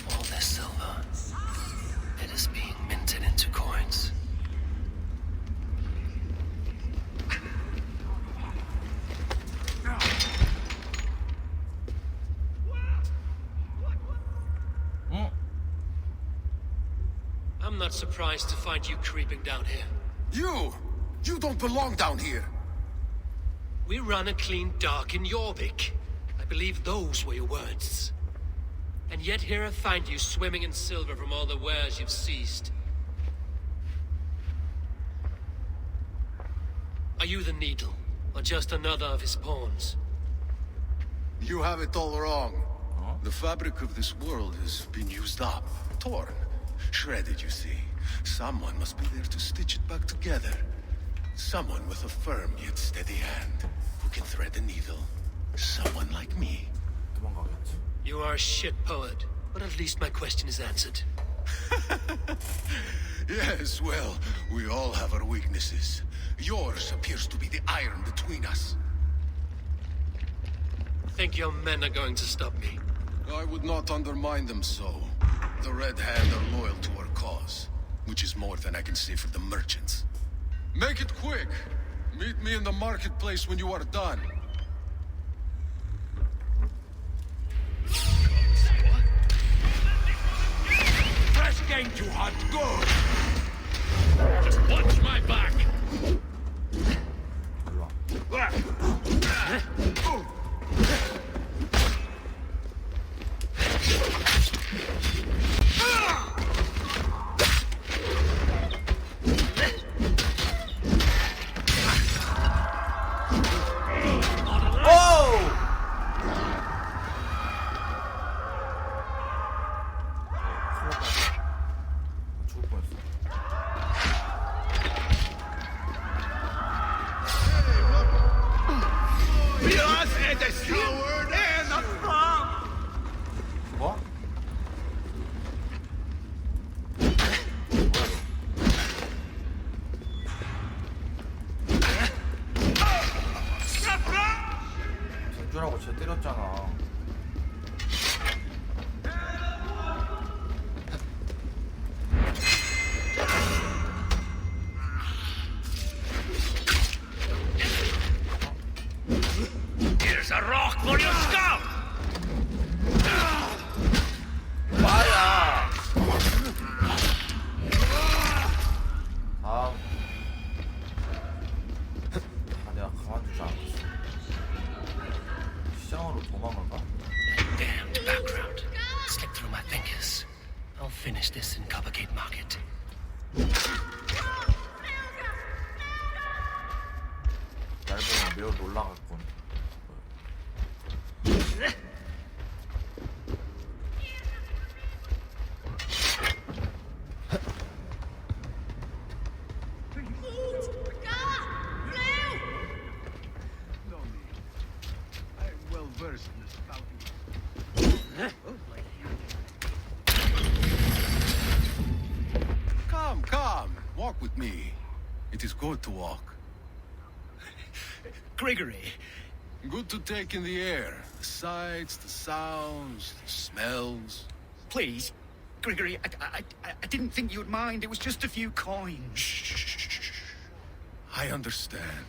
All this silver, it is being minted into coins. 응? I'm not surprised to find you creeping down here. You don't belong down here. We run a clean dock in Jorvik. I believe those were your words. And yet here I find you swimming in silver from all the wares you've seized. Are you the Needle, or just another of his pawns? You have it all wrong. The fabric of this world has been used up, torn, shredded, you see. Someone must be there to stitch it back together. Someone with a firm yet steady hand, who can thread a needle. Someone like me. 도망가겠지. You are a shit poet, but at least my question is answered. Yes, well, we all have our weaknesses. Yours appears to be the iron between us. Think your men are going to stop me? I would not undermine them so. The Red Hand are loyal to our cause, which is more than I can say for the merchants. Make it quick. Meet me in the marketplace when you are done. Fresh game to hunt, go! Watch my back! 죽을 뻔했어. 뭐? 진주라고 쟤 때렸잖아. Here's a rock for your scalp! 와야. 다음. 내가 가만두지 않겠어. 시장으로 도망을 가? Damned background. Slip through my fingers. I'll finish this in Coppergate Market. 날 보면 매우 놀라갔군. It is good to walk. Gregory. Good to take in the air. The sights, the sounds, the smells. Please, Gregory, I didn't think you would mind. It was just a few coins. Shh. I understand.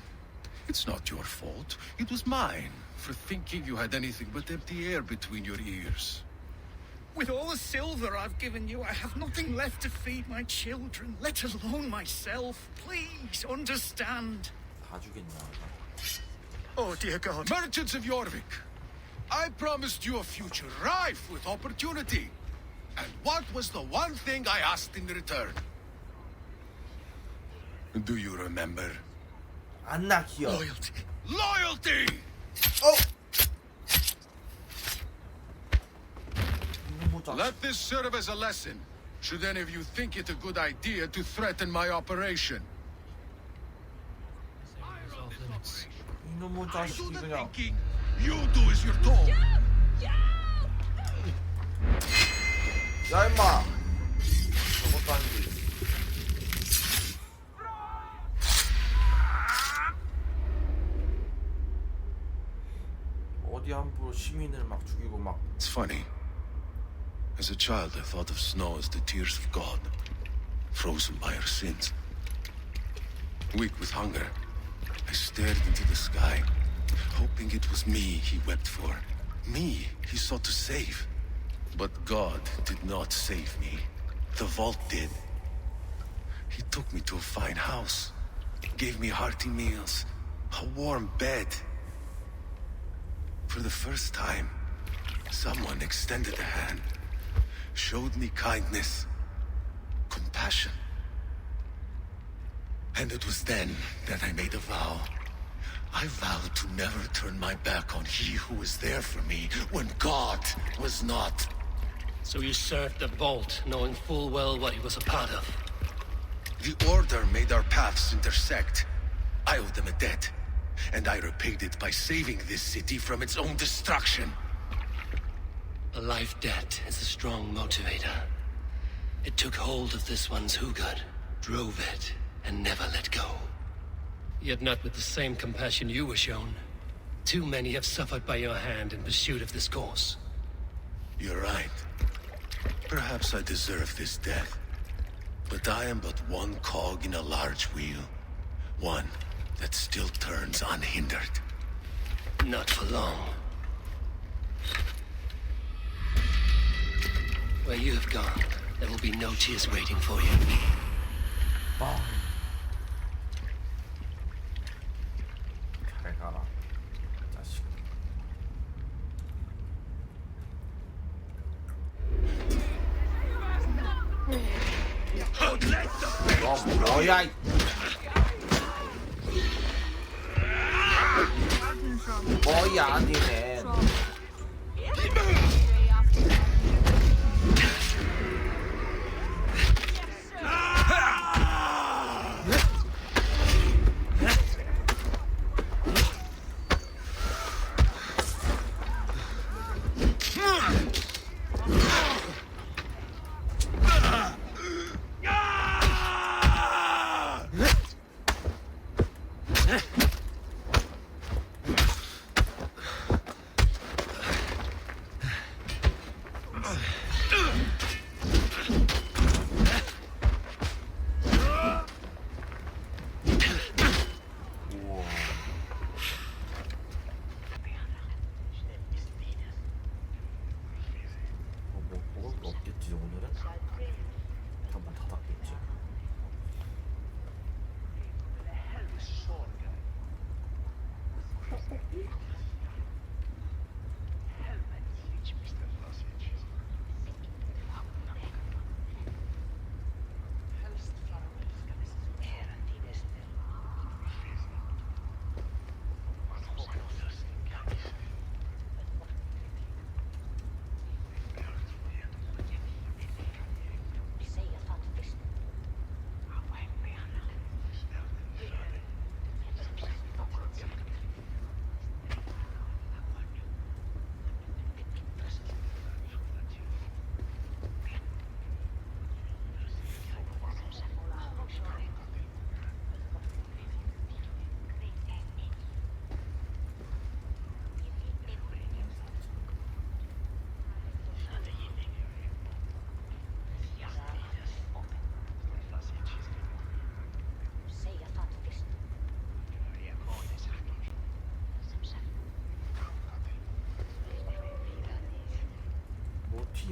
It's not your fault. It was mine for thinking you had anything but empty air between your ears. With all the silver I've given you, I have nothing left to feed my children, let alone myself. Please, understand. 다 주겠냐? Oh, dear God. Merchants of Jorvik, I promised you a future rife with opportunity. And what was the one thing I asked in return? Do you remember? 안나 기억. Loyalty. Loyalty! Oh! Let this serve as a lesson, should any of you think it a good idea to threaten my operation. 이놈의 자식이 그냥. You do as you're told. 야 임마. 저것도 아니지. 어디 함부로 시민을 막 죽이고 막. It's funny. As a child, I thought of snow as the tears of God, frozen by our sins. Weak with hunger, I stared into the sky, hoping it was me he wept for. Me he sought to save. But God did not save me. The vault did. He took me to a fine house, gave me hearty meals, a warm bed. For the first time, someone extended a hand, showed me kindness, compassion. And it was then that I made a vow. I vowed to never turn my back on he who was there for me when God was not. So you served the Vault, knowing full well what he was a part of. The Order made our paths intersect. I owed them a debt, and I repaid it by saving this city from its own destruction. A life debt is a strong motivator. It took hold of this one's Hugad, drove it, and never let go. Yet not with the same compassion you were shown. Too many have suffered by your hand in pursuit of this cause. You're right. Perhaps I deserve this death. But I am but one cog in a large wheel. One that still turns unhindered. Not for long. Where you have gone, there will be no tears waiting for you. 잘 가라, 자식. 뭐야? 뭐야, 니네. 먹을 거 없겠지 오늘은? 한번 닫았겠지.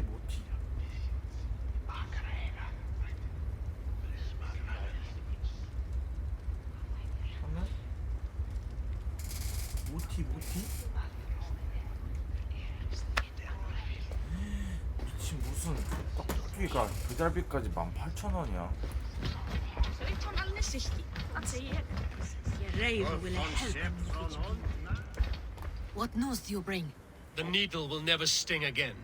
모티. 하면 모티. 미친 무슨 떡볶이가 배달비까지 18,000원이야. What news do you bring? The needle will never sting again.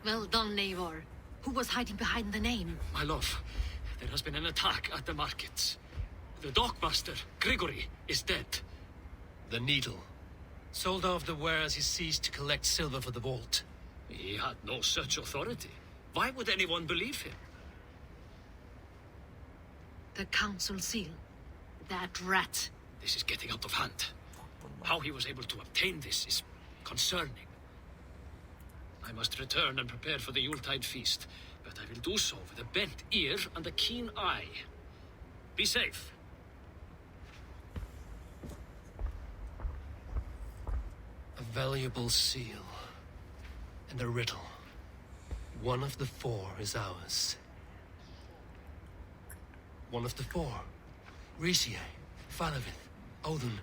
Well done, Eivor. Who was hiding behind the name? My love, there has been an attack at the markets. The dockmaster, Grigory, is dead. The needle. Sold off the wares he seized to collect silver for the vault. He had no such authority. Why would anyone believe him? The council seal. That rat. This is getting out of hand. How he was able to obtain this is concerning. I must return and prepare for the Yuletide feast, but I will do so with a bent ear and a keen eye. Be safe. A valuable seal. And a riddle. One of the four is ours. One of the four. Risie, Faravith, Odin,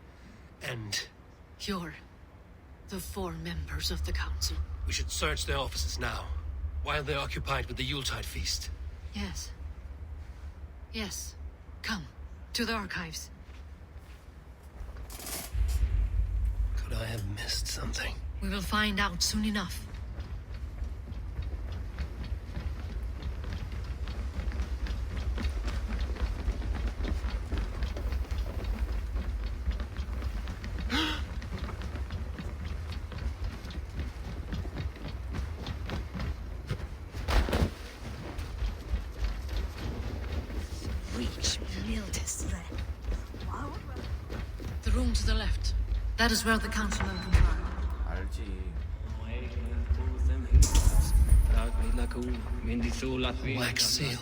and... You're the four members of the council. We should search their offices now, while they're occupied with the Yuletide feast. Yes. Yes. Come, to the archives. Could I have missed something? We will find out soon enough. The room to the left. That is where the councilman can try. 알지. Wax seal.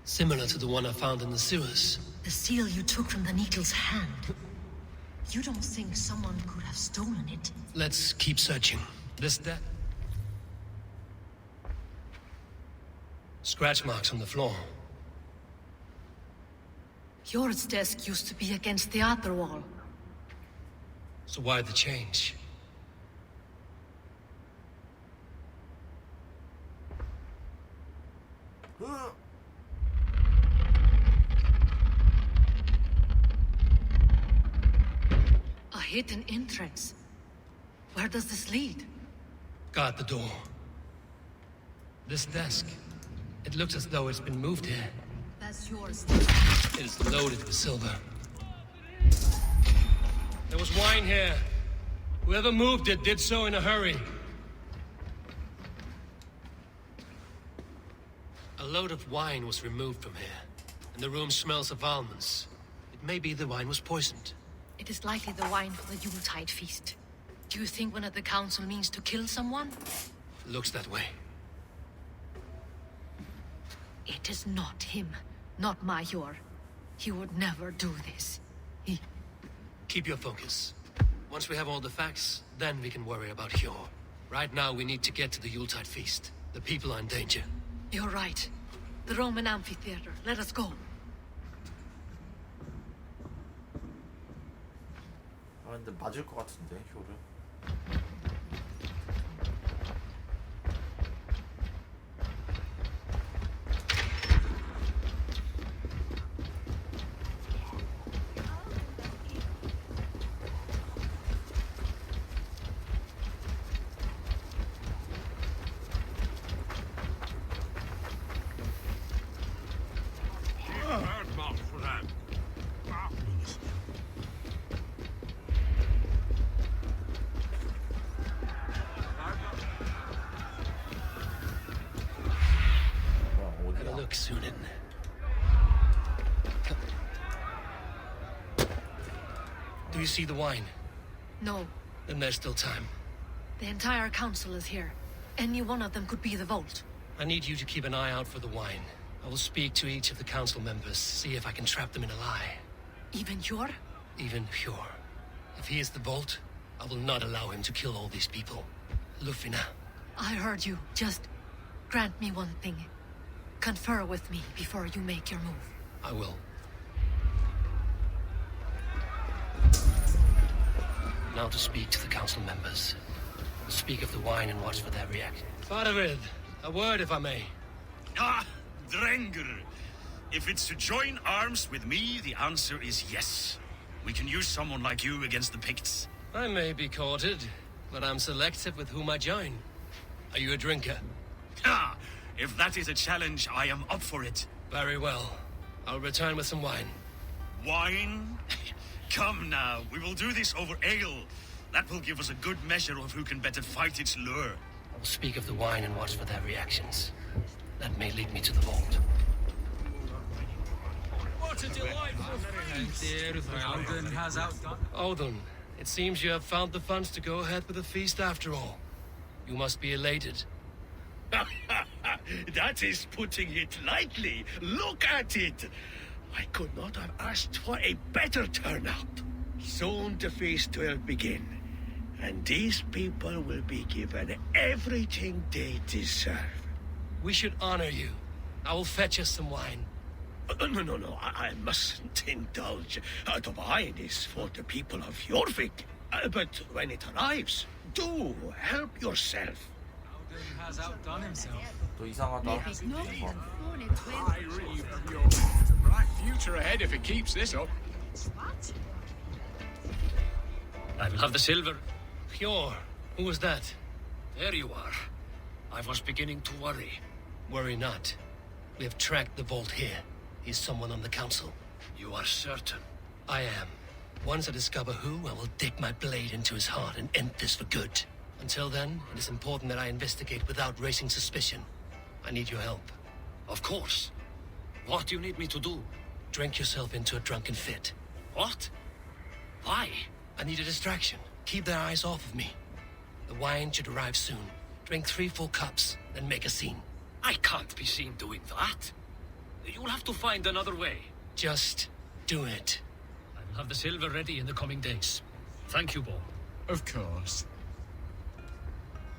Similar to the one I found in the sewers. The seal you took from the needle's hand. You don't think someone could have stolen it? Let's keep searching. This death. Scratch marks on the floor. Jor's desk used to be against the other wall. So why the change? A hidden entrance. Where does this lead? Guard the door. This desk. It looks as though it's been moved here. That's yours. It is loaded with silver. There was wine here. Whoever moved it did so in a hurry. A load of wine was removed from here, and the room smells of almonds. It may be the wine was poisoned. It is likely the wine for the Yuletide feast. Do you think one of the council means to kill someone? Looks that way. It is not him, not Major. He would never do this. Keep your focus. Once we have all the facts, then we can worry about Hjor. Right now, we need to get to the Yuletide feast. The people are in danger. You're right. The Roman amphitheater. Let us go. 아 근데 맞을 것 같은데 효를. Look, Sunan. Do you see the wine? No. Then there's still time. The entire council is here. Any one of them could be the vault. I need you to keep an eye out for the wine. I will speak to each of the council members, see if I can trap them in a lie. Even Hjor? Even Hjor. If he is the vault, I will not allow him to kill all these people. Lufina. I heard you. Just grant me one thing. Confer with me before you make your move. I will. Now to speak to the council members. Speak of the wine and watch for their reaction. Faravid, a word if I may. Ah, Drenger. If it's to join arms with me, the answer is yes. We can use someone like you against the Picts. I may be courted, but I'm selective with whom I join. Are you a drinker? Ah, if that is a challenge, I am up for it. Very well. I'll return with some wine. Wine? Come now, we will do this over ale. That will give us a good measure of who can better fight its lure. I'll speak of the wine and watch for their reactions. That may lead me to the vault. What a delightful feast! Odin has outdone. Odin, it seems you have found the funds to go ahead with the feast after all. You must be elated. That is putting it lightly. Look at it. I could not have asked for a better turnout. Soon the feast will begin, and these people will be given everything they deserve. We should honor you. I will fetch us some wine. No, I mustn't indulge. The wine is for the people of Jorvik. But when it arrives, do help yourself. Odin has outdone himself. 또 이상하다. I really feel it's a bright future ahead if it keeps this up. I will have the silver. Hjor, who was that? There you are. I was beginning to worry. Worry not. We have tracked the vault here. He's someone on the council. You are certain? I am. Once I discover who, I will dig my blade into his heart and end this for good. Until then, it is important that I investigate without raising suspicion. I need your help. Of course. What do you need me to do? Drink yourself into a drunken fit. What? Why? I need a distraction. Keep their eyes off of me. The wine should arrive soon. Drink 3 full cups, then make a scene. I can't be seen doing that. You'll have to find another way. Just do it. I will have the silver ready in the coming days. Thank you, Bo. Of course.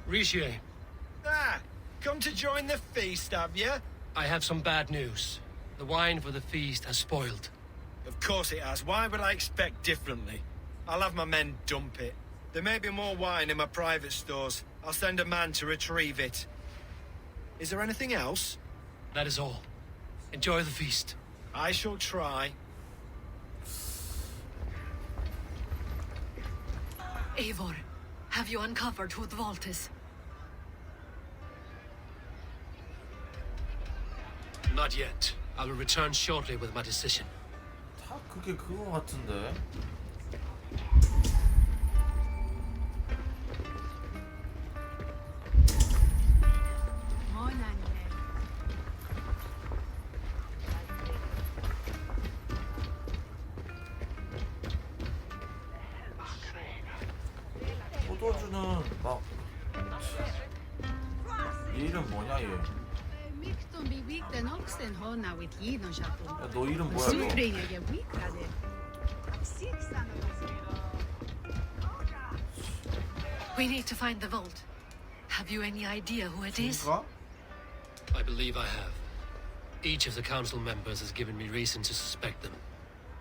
Rishi, Come to join the feast, have you? I have some bad news. The wine for the feast has spoiled. Of course it has. Why would I expect differently? I'll have my men dump it. There may be more wine in my private stores. I'll send a man to retrieve it. Is there anything else? That is all. Enjoy the feast. I shall try. Eivor, have you uncovered who the vault is? Not yet. I will return shortly with my decision. 다 그게 그거 같은데. 포도주는 막. 얘 이름 뭐냐 얘? 야, 너 이름 뭐야 너? We need to find the vault. Have you any idea who it is? I believe I have. Each of the council members has given me reason to suspect them.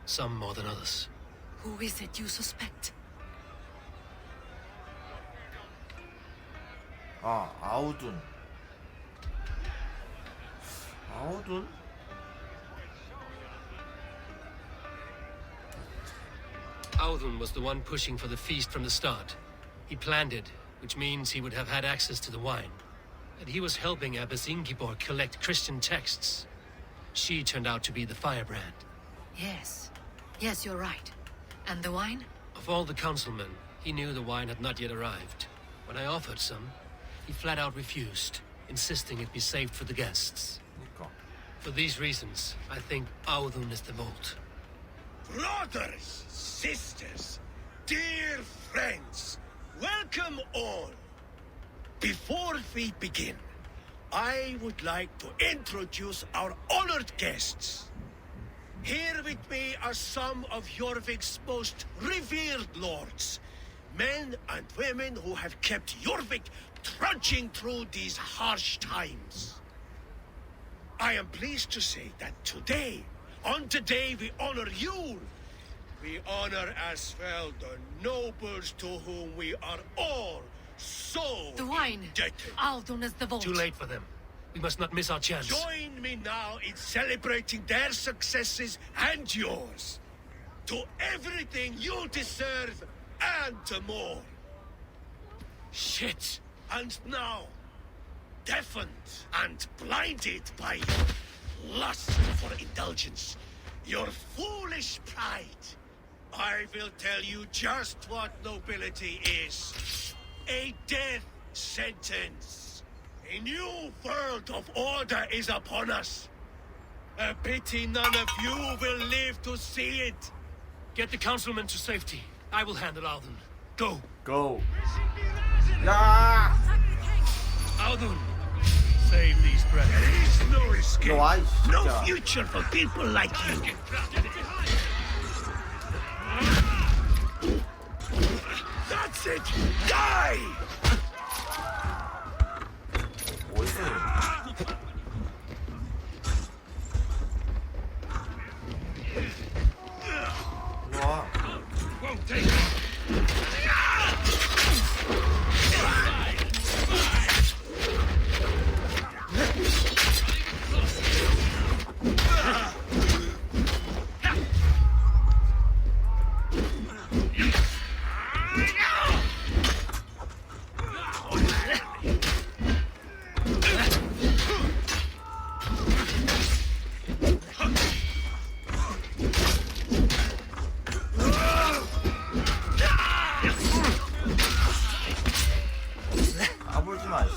Some more than others. Who is it you suspect? 아, 아우둔. 아우둔? Audun was the one pushing for the feast from the start. He planned it, which means he would have had access to the wine. And he was helping Abbess Ingeborg collect Christian texts. She turned out to be the firebrand. Yes. Yes, you're right. And the wine? Of all the councilmen, he knew the wine had not yet arrived. When I offered some, he flat out refused, insisting it be saved for the guests. For these reasons, I think Audun is the vault. Brothers, sisters, dear friends, welcome all. Before we begin, I would like to introduce our honored guests. Here with me are some of Jorvik's most revered lords. Men and women who have kept Jorvik trudging through these harsh times. I am pleased to say that today, on today we honor you. We honor as well the nobles to whom we are all so The wine. indebted. Aldon is the vault. Too late for them. We must not miss our chance. Join me now in celebrating their successes and yours. To everything you deserve and to more. Shit. And now, deafened and blinded by your lust for indulgence, your foolish pride, I will tell you just what nobility is. A death sentence. A new world of order is upon us. A pity none of you will live to see it. Get the councilman to safety. I will handle Aldon. Go. Go. 야! Aldon, save these brothers. There is no escape. 너 No 진짜. future for people like you. That's it! Die! 어딨어? 이리 와. Won't take it. 까불지 마. 씨.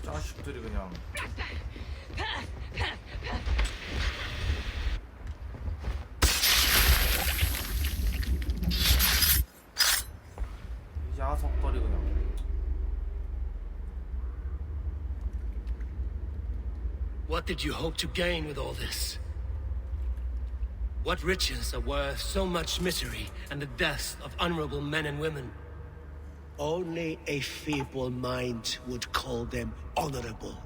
자식들이 그냥. 이 야석들이 그냥. What did you hope to gain with all this? What riches are worth so much misery and the deaths of honorable men and women? Only a feeble mind would call them honorable.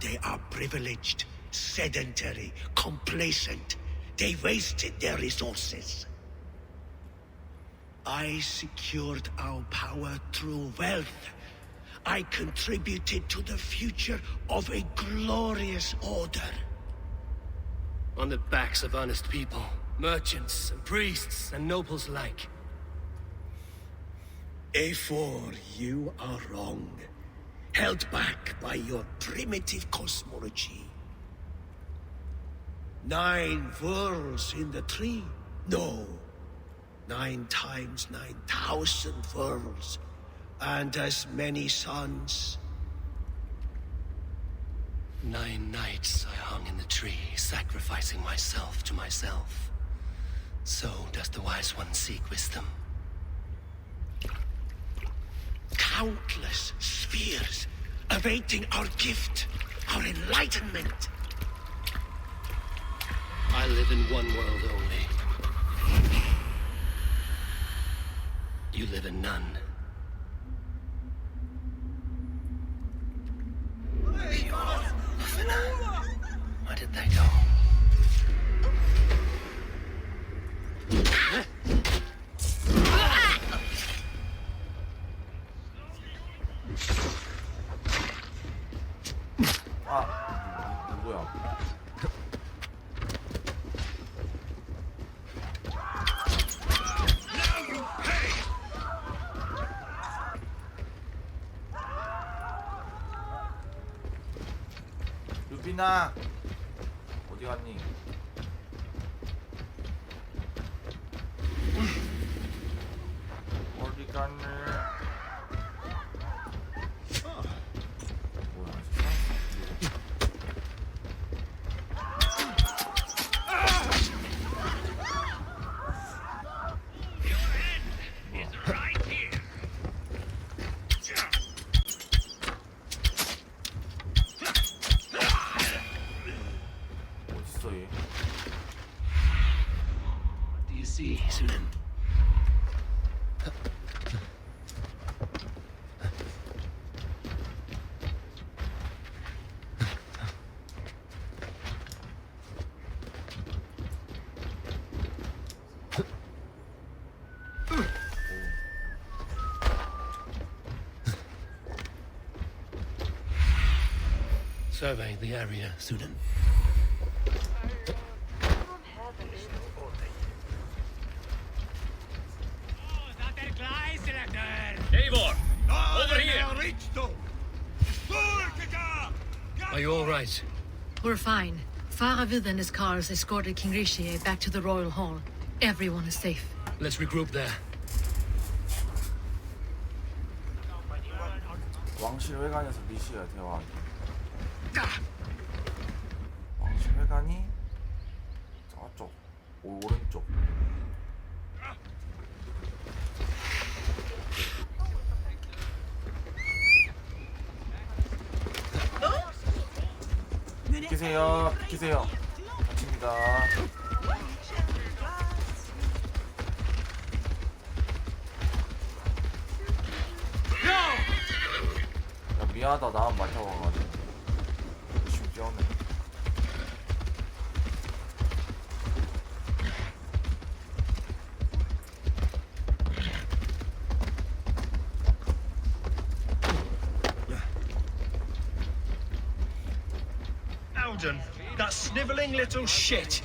They are privileged, sedentary, complacent. They wasted their resources. I secured our power through wealth. I contributed to the future of a glorious order. On the backs of honest people, merchants and priests and nobles alike. A4, you are wrong. Held back by your primitive cosmology. 9 worlds in the tree? No. 9 times 9,000 worlds. And as many suns. 9 nights I hung in the tree, sacrificing myself to myself. So does the wise one seek wisdom. Countless spheres awaiting our gift, our enlightenment. I live in one world only. You live in none. Where did they go? 아, 누구야? 유빈아, 어디 갔니? 어디 갔니? 뭐야, 진짜? 뭐야? Sunan. Survey the area, Sunan. Eivor! Over here! Are you all right? We're fine. Faravid and his cars escorted King Rishi back to the Royal Hall. Everyone is safe. Let's regroup there. 왕실 회관에서 리시가 대화하기. 왕실 회관이 저쪽 오른쪽. 비키세요, 비키세요. 다칩니다. 야, 미안하다. 나만 맡아와가지고 쉽지 않네. Alden, that snivelling little shit.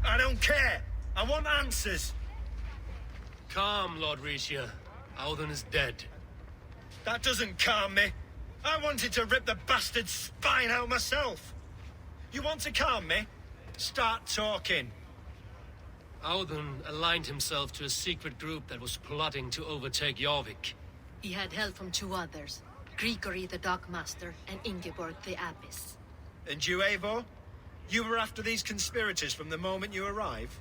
I don't care. I want answers. Calm, Lord Ricia. Alden is dead. That doesn't calm me. I wanted to rip the bastard's spine out myself. You want to calm me? Start talking. Alden aligned himself to a secret group that was plotting to overtake Jorvik. He had help from two others, Grigory the Dockmaster and Ingeborg the Abbess. And you, Eivor? You were after these conspirators from the moment you arrived?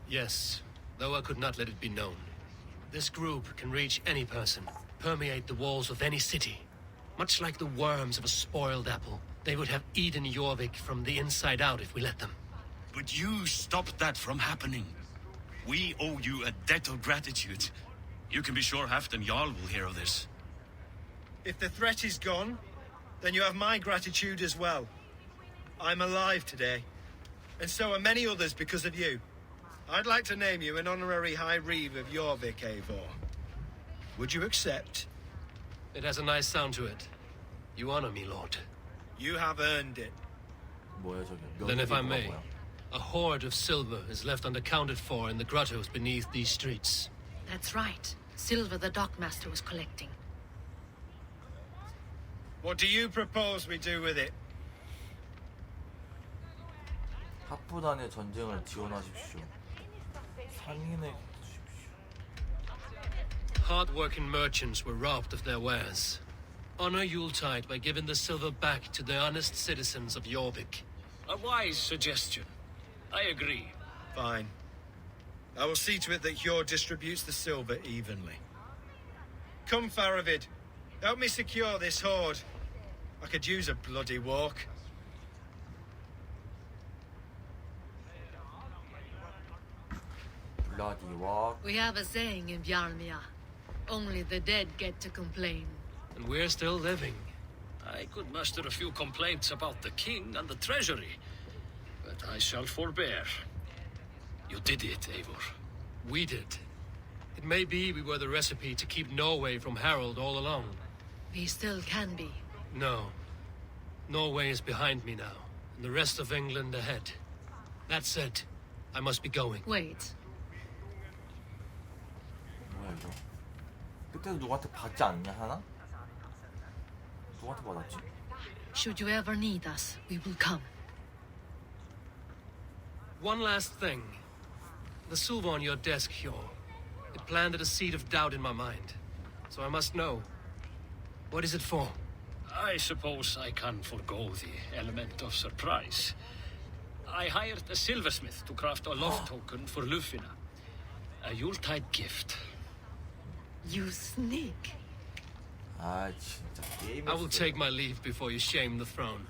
Yes, though I could not let it be known. This group can reach any person, permeate the walls of any city. Much like the worms of a spoiled apple, they would have eaten Jorvik from the inside out if we let them. But you stopped that from happening. We owe you a debt of gratitude. You can be sure Halfdan Jarl will hear of this. If the threat is gone, then you have my gratitude as well. I'm alive today, and so are many others because of you. I'd like to name you an honorary High Reeve of Jorvik, Eivor. Would you accept? It has a nice sound to it. You honor me, Lord. You have earned it. 뭐야 저기? Then if I may, a hoard of silver is left unaccounted for in the grottos beneath these streets. That's right. Silver the Dockmaster was collecting. What do you propose we do with it? 하프단의 전쟁을 지원하십시오. 상인의 주십시오. Hard-working merchants were robbed of their wares. Honor Yuletide by giving the silver back to the honest citizens of Jorvik. A wise suggestion. I agree. Fine. I will see to it that Hjord distributes the silver evenly. Come, Faravid. Help me secure this hoard. I could use a bloody walk. Bloody walk. We have a saying in Bjarmia. Only the dead get to complain. And we're still living. I could muster a few complaints about the king and the treasury, but I shall forbear. You did it, Eivor. We did. It may be we were the recipe to keep Norway from Harold all along. We still can be. No. Norway is behind me now, and the rest of England ahead. That said, I must be going. Wait. 뭐야 이거? 그때도 누구한테 받지 않냐 하나? 누구한테 받았지? Should you ever need us, we will come. One last thing. The silver on your desk, Hjor. It planted a seed of doubt in my mind. So I must know. What is it for? I suppose I can forgo the element of surprise. I hired a silversmith to craft a love token for Lufina. A Yuletide gift. You sneak. 아 진짜 게임. I will take my leave before you shame the throne.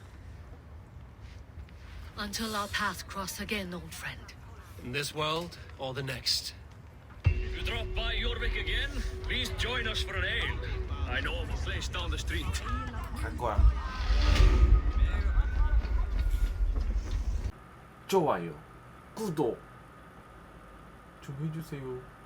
Until our paths cross again, old friend. In this world or the next. If you drop by Jorvik again, please join us for an ale. I know of a place down the street. 갈 거야. 좋아요, 구독 좀 해주세요.